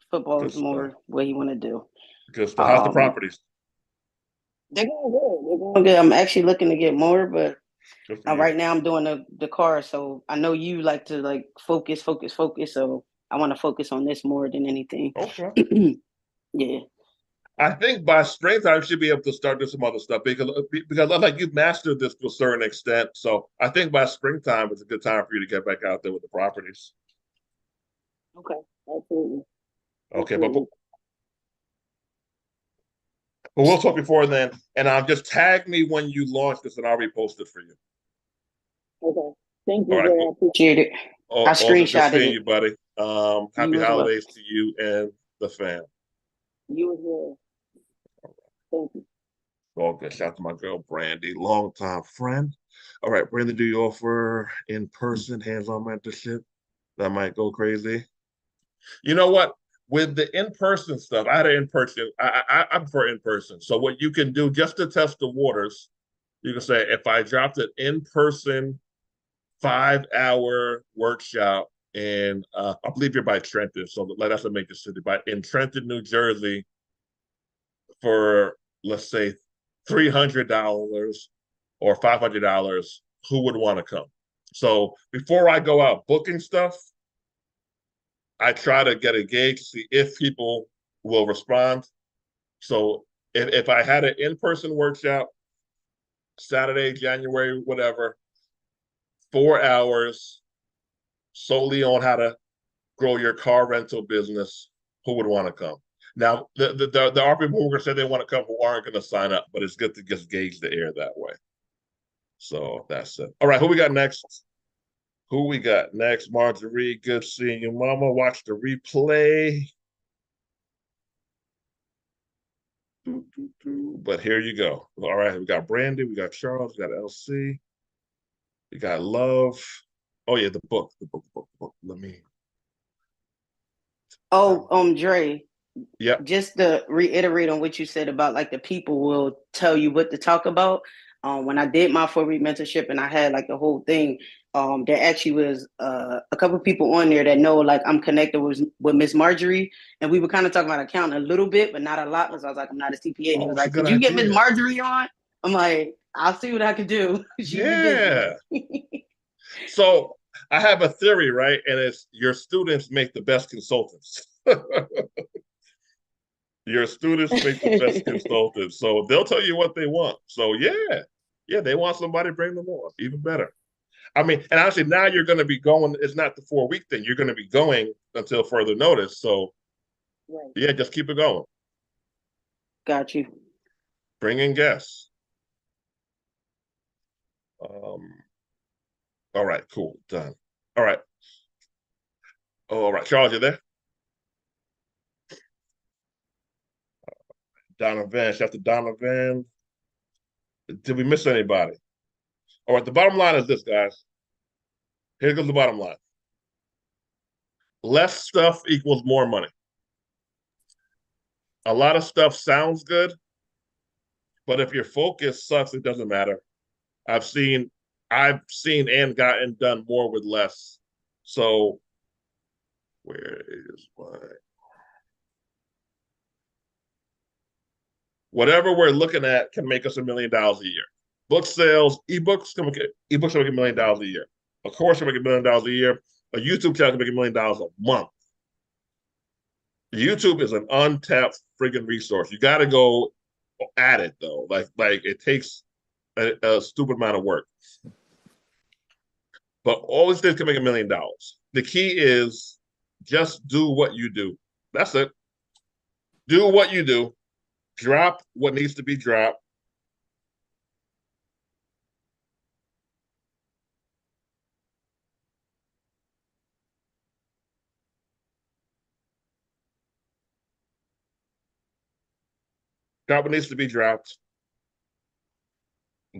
football
Good
is more
stuff.
what he want to do.
Good stuff. How's the properties?
They're going good. They're going good. I'm actually looking to get more, but
Good for you.
right now I'm doing the car. So I know you like to like focus. So I want to focus on this more than anything.
Okay.
Yeah.
I think by springtime you should be able to start doing some other stuff because like you've mastered this to a certain extent. So I think by springtime it's a good time for you to get back out there with the properties.
Okay. Absolutely.
Okay, but we'll talk before then, and just tag me when you launch this, and I'll repost it for you.
Okay. Thank you,
All right,
Jay. I appreciate it. I
Also, good
screenshotted
seeing
it.
you, buddy. Happy
You as well.
holidays to you and the fam.
You as well. Thank you.
All good. Shout out to my girl Brandy, longtime friend. All right, Brandy, do you offer in-person hands-on mentorship? That might go crazy. You know what? With the in-person stuff, I had an in-person. I prefer in-person. So what you can do just to test the waters, you can say if I dropped an in-person 5-hour workshop in, I believe you're by Trenton, so that's a major city, but in Trenton, New Jersey, for let's say $300 or $500, who would want to come? So before I go out booking stuff, I try to get a gauge to see if people will respond. So if I had an in-person workshop, Saturday, January, whatever, 4 hours solely on how to grow your car rental business, who would want to come? Now, there are people who are going to say they want to come who aren't going to sign up, but it's good to just gauge the air that way. So that's it. All right, who we got next? Who we got next? Marjorie, good seeing you, mama. Watch the replay. But here you go. All right, we got Brandy, we got Charles, we got LC, we got Love. Oh yeah, the book. Let me.
Oh, Dre.
Yeah.
Just to reiterate on what you said about like the people will tell you what to talk about. When I did my 4-week mentorship and I had like the whole thing, there actually was a couple of people on there that know like I'm connected with Miss Marjorie, and we were kind of talking about accounting a little bit, but not a lot because I was like, I'm not a CPA. And he was like, could you get Miss Marjorie on? I'm like, I'll see what I can do. She'd be busy.
So I have a theory, right? And it's your students make the best consultants. Your students make the best consultants. So they'll tell you what they want. So yeah, they want somebody, bring them on. Even better. I mean, and actually now you're going to be going, it's not the 4-week thing. You're going to be going until further notice. So yeah, just keep it going.
Got you.
Bring in guests. All right, cool, done. All right. All right, Charles, you there? Donovan, shout out to Donovan. Did we miss anybody? All right, the bottom line is this, guys. Here goes the bottom line. Less stuff equals more money. A lot of stuff sounds good, but if your focus sucks, it doesn't matter. I've seen and gotten done more with less. So where is my whatever we're looking at can make us $1 million a year. Book sales, ebooks can make $1 million a year. A course can make $1 million a year. A YouTube channel can make $1 million a month. YouTube is an untapped friggin' resource. You got to go at it though. Like it takes a stupid amount of work. But all these things can make $1 million. The key is just do what you do. That's it. Do what you do. Drop what needs to be dropped. Drop what needs to be dropped.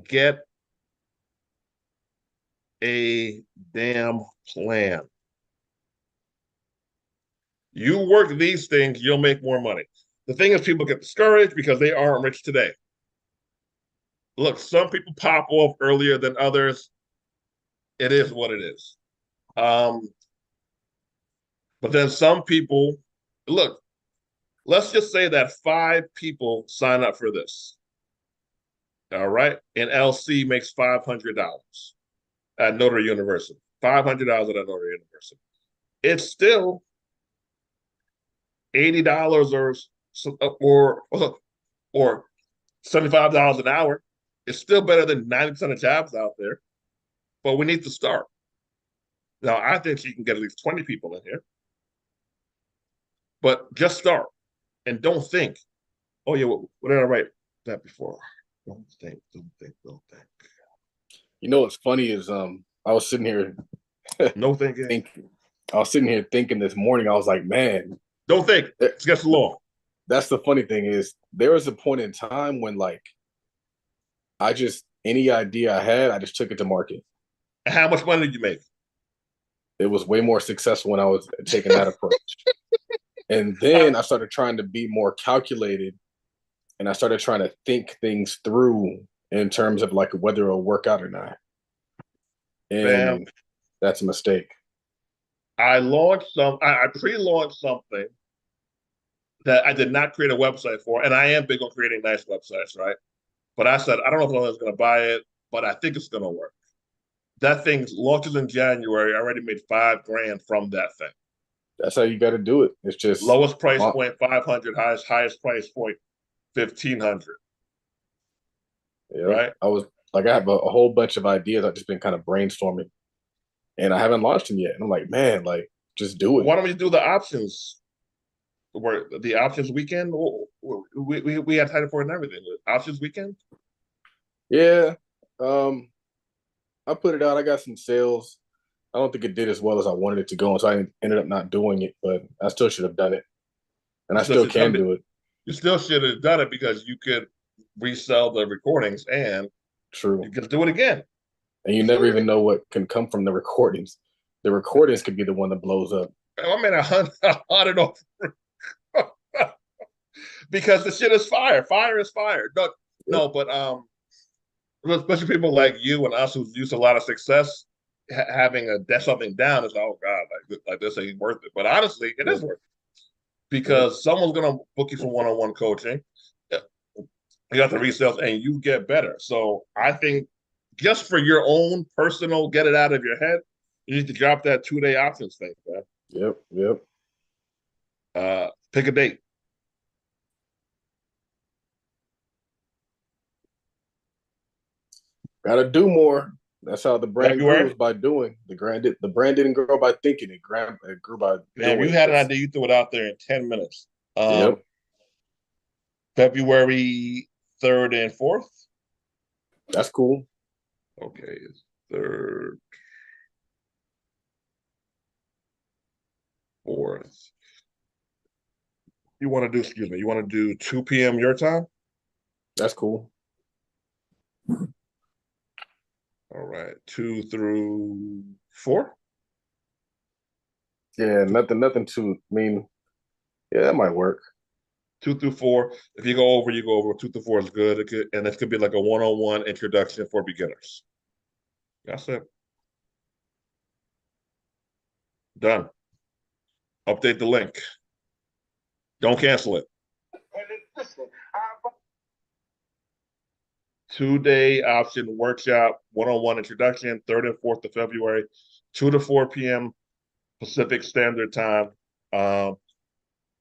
Get a damn plan. You work these things, you'll make more money. The thing is, people get discouraged because they aren't rich today. Look, some people pop off earlier than others. It is what it is. But then some people, look, let's just say that 5 people sign up for this. All right. And LC makes $500 at Notre University. $500 at Notre University. It's still $80 or $75 an hour. It's still better than 90% of jobs out there. But we need to start. Now, I think you can get at least 20 people in here. But just start. And don't think, oh, yeah, what did I write that before? Don't think.
You know what's funny is I was sitting here
No thinking.
I was sitting here thinking this morning, I was like, man.
Don't think. It's against the law.
That's the funny thing is there was a point in time when like any idea I had, I just took it to market.
And how much money did you make?
It was way more successful when I was taking that approach. And then I started trying to be more calculated and I started trying to think things through in terms of like whether it'll work out or not. And that's a mistake.
I pre-launched something that I did not create a website for, and I am big on creating nice websites, right? But I said, I don't know if anyone's going to buy it, but I think it's going to work. That thing launches in January. I already made $5,000 from that thing.
That's how you got to do it. It's just
lowest price point 500, highest price point 1,500.
Yeah,
right.
I have a whole bunch of ideas. I've just been kind of brainstorming, and I haven't launched them yet. And I'm like, man, like just do it.
Why don't we do the options? Where the options weekend? We had title for it and everything. Options weekend.
Yeah, I put it out. I got some sales. I don't think it did as well as I wanted it to go, and so I ended up not doing it. But I still should have done it, and I still can do it.
You still should have done it because you could resell the recordings, and you could do it again.
And you never even know what can come from the recordings. The recordings could be the one that blows up.
I mean, 100 over because the shit is fire. Fire is fire. No, but especially people like you and us who's used to a lot of success, having something down is oh god, like this ain't worth it. But honestly, it is worth it because someone's gonna book you for one-on-one coaching. You got the resales and you get better. So I think just for your own personal, get it out of your head, you need to drop that 2-day options thing, man.
Yep.
Pick a date.
Gotta do more. That's how the brand
February?
grows, by doing. The brand didn't grow by thinking. It grew by
Man,
doing.
you had an idea, you threw it out there in 10 minutes.
Yep.
February 3rd and 4th.
That's cool.
Okay, 3rd, 4th. You want to do 2 p.m. your time?
That's cool.
All right, 2 through 4.
Yeah, nothing too. I mean, yeah, that might work.
2 through 4. If you go over, you go over. 2 through 4 is good. And it could be like a one-on-one introduction for beginners. That's it. Done. Update the link. Don't cancel it. 2-day option workshop, one-on-one introduction, 3rd and 4th of February, 2 to 4 p.m. Pacific Standard Time.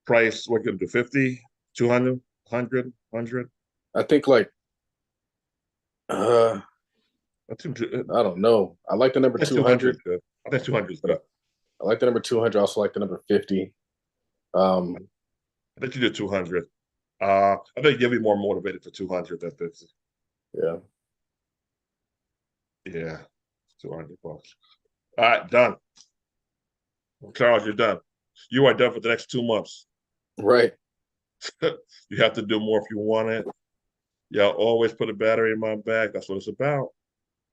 Price, what can do? 50, 200, 100, 100?
I think like I don't know. I like the number 200.
Good. I think 200 is good.
I like the number 200. I also like the number 50.
I bet you do 200. I bet you'll be more motivated for 200 than 50.
Yeah.
Yeah. $200. All right, done. Charles, you're done. You are done for the next 2 months.
Right.
You have to do more if you want it. Y'all always put a battery in my bag. That's what it's about.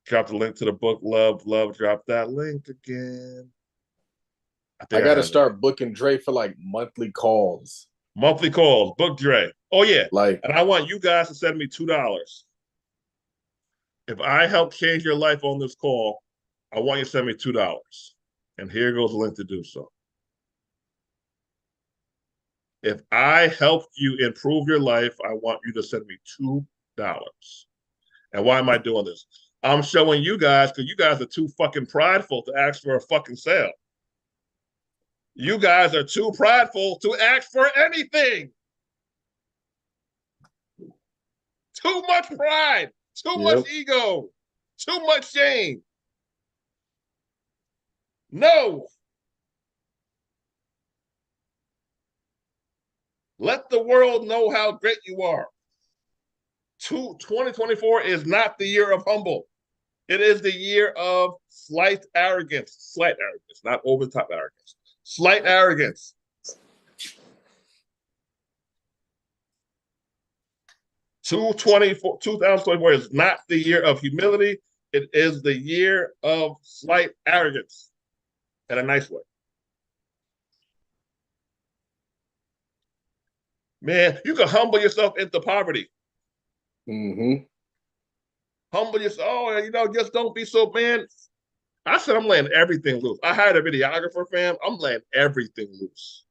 Drop the link to the book. Love. Drop that link again.
I got to start booking Dre for like monthly calls.
Monthly calls. Book Dre. Oh, yeah.
And
I want you guys to send me $2. If I help change your life on this call, I want you to send me $2. And here goes the link to do so. If I helped you improve your life, I want you to send me $2. And why am I doing this? I'm showing you guys because you guys are too fucking prideful to ask for a fucking sale. You guys are too prideful to ask for anything. Too much pride, too much ego, too much shame. No. Let the world know how great you are. 2024 is not the year of humble. It is the year of slight arrogance, not over the top arrogance, slight arrogance. 2024 is not the year of humility. It is the year of slight arrogance in a nice way. Man, you can humble yourself into poverty.
Mm-hmm.
Humble yourself. Oh, just don't be so, man. I said I'm laying everything loose. I hired a videographer, fam. I'm laying everything loose.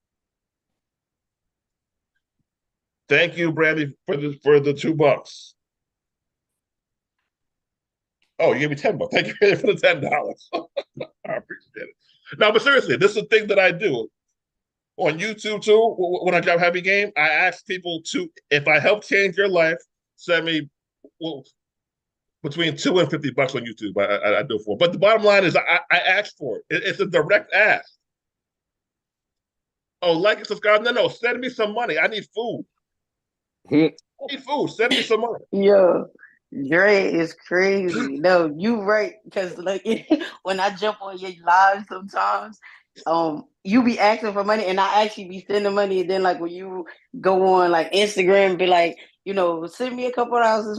Thank you, Brandy, for the $2. Oh, you gave me $10. Thank you for the $10. I appreciate it. No, but seriously, this is a thing that I do. On YouTube too, when I drop Happy Game, I ask people to, if I help change your life, send me between $2 and $50 on YouTube. I do it for. But the bottom line is I ask for it. It's a direct ask. Oh, like and subscribe. No, send me some money. I need food. I need food. Send me some money.
Yo, Dre is crazy. No, you right. Because like when I jump on your live sometimes, you be asking for money and I actually be sending money. And then like when you go on like Instagram, be like, send me a couple of dollars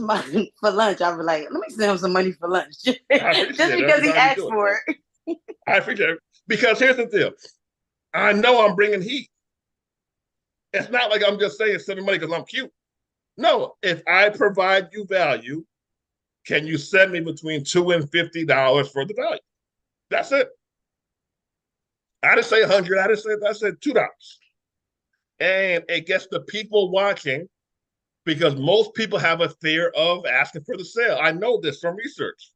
for lunch. I'll be like, let me send him some money for lunch. just because he asked for it.
I appreciate it. Because here's the deal. I know I'm bringing heat. It's not like I'm just saying send me money because I'm cute. No, if I provide you value, can you send me between $2 and $50 for the value? That's it. I didn't say 100. I said $2. And it gets the people watching because most people have a fear of asking for the sale. I know this from research.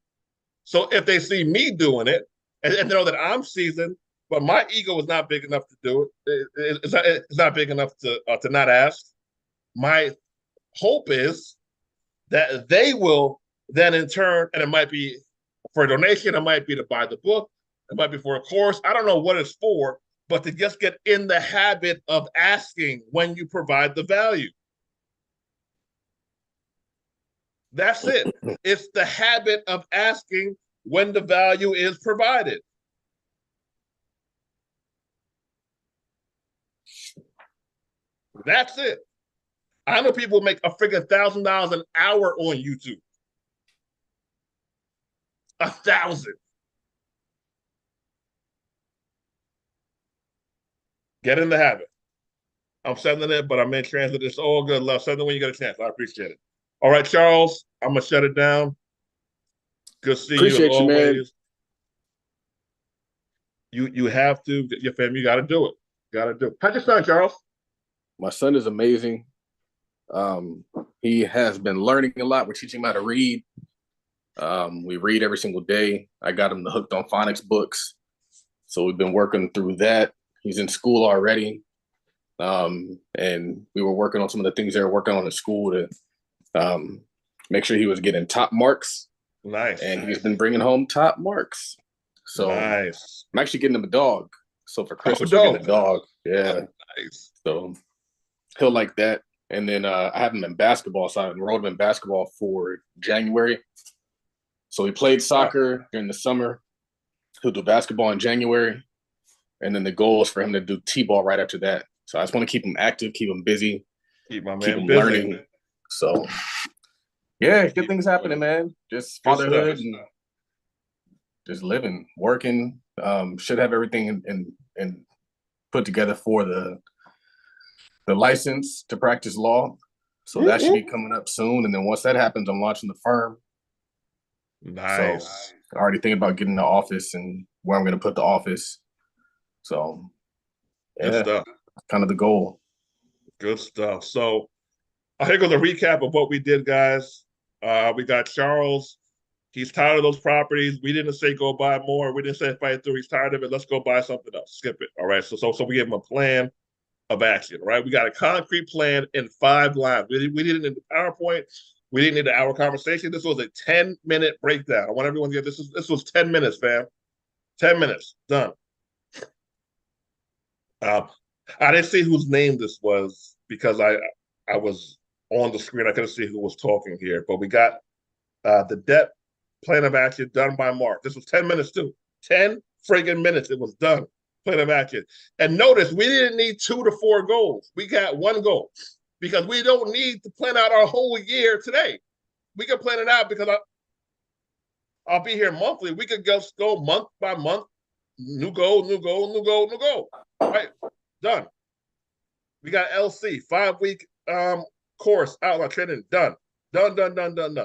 So if they see me doing it and know that I'm seasoned, but my ego is not big enough to do it, it's not big enough to not ask. My hope is that they will then in turn, and it might be for a donation, it might be to buy the book, it might be for a course. I don't know what it's for, but to just get in the habit of asking when you provide the value. That's it. It's the habit of asking when the value is provided. That's it. I know people make a freaking $1,000 an hour on YouTube. 1,000. Get in the habit. I'm sending it, but I'm in transit. It's all good, love. Send it when you get a chance. I appreciate it. All right, Charles, I'm going to shut it down. Good seeing you as always. You have to, your family, you got to do it. How's your son, Charles?
My son is amazing. He has been learning a lot. We're teaching him how to read. We read every single day. I got him hooked on phonics books. So we've been working through that. He's in school already. And we were working on some of the things they were working on in school to make sure he was getting top marks,
Nice.
and he's been bringing home top marks. So
nice.
I'm actually getting him a dog. So for Christmas,
dog.
we're getting a dog. Yeah.
Nice.
So he'll like that. And then I have him in basketball, so I enrolled him in basketball for January. So he played soccer during the summer. He'll do basketball in January. And then the goal is for him to do T-ball right after that. So I just want to keep him active, keep him busy,
Keep my
keep
man
him
busy.
learning. So yeah, good things happening, man. Just fatherhood and just living, working. Should have everything in put together for the license to practice law. So that should be coming up soon. And then once that happens, I'm launching the firm.
Nice.
So I already think about getting the office and where I'm going to put the office. So
Good
yeah,
stuff.
kind of the goal.
Good stuff. So here goes a recap of what we did, guys. We got Charles. He's tired of those properties. We didn't say go buy more. We didn't say fight through. He's tired of it. Let's go buy something else. Skip it. All right. So we gave him a plan of action, right? We got a concrete plan in 5 lines. We didn't need the PowerPoint. We didn't need an hour conversation. This was a 10-minute breakdown. I want everyone to get this. This was 10 minutes, fam. 10 minutes. Done. I didn't see whose name this was because I was on the screen. I couldn't see who was talking here, but we got the debt plan of action done by Mark. This was 10 minutes too. 10 friggin' minutes. It was done. Plan of action. And notice we didn't need 2 to 4 goals. We got 1 goal because we don't need to plan out our whole year today. We can plan it out because I'll be here monthly. We could just go month by month. New goal, new goal, new goal, new goal. Right? Done. We got LC, 5-week course outline training. Done. Done.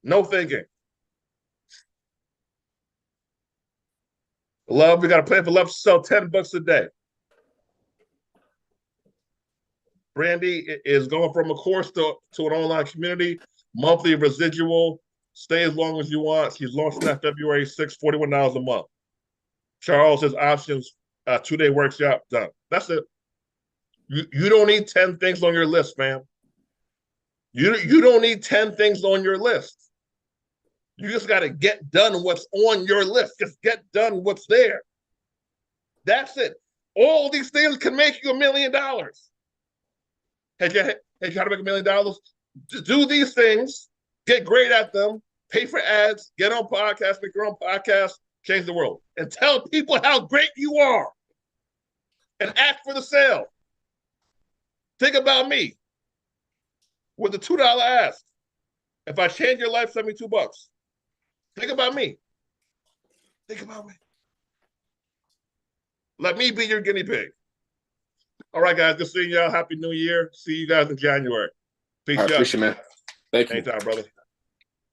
No thinking. Love, we got a plan for love to sell $10 a day. Brandy is going from a course to an online community, monthly residual, stay as long as you want. She's launching that February 6th, $41 a month. Charles has options, 2-day workshop, done. That's it. You don't need 10 things on your list, man. You don't need 10 things on your list. You just got to get done what's on your list. Just get done what's there. That's it. All these things can make you $1 million. Hey, how to make $1 million? Do these things, get great at them, pay for ads, get on podcasts, make your own podcast, change the world, and tell people how great you are. And ask for the sale. Think about me with the $2 ask. If I change your life, send me $2. Think about me. Think about me. Let me be your guinea pig. All right, guys. Good seeing y'all. Happy New Year. See you guys in January. Peace out.
Appreciate it, man. Thank you.
Anytime, brother.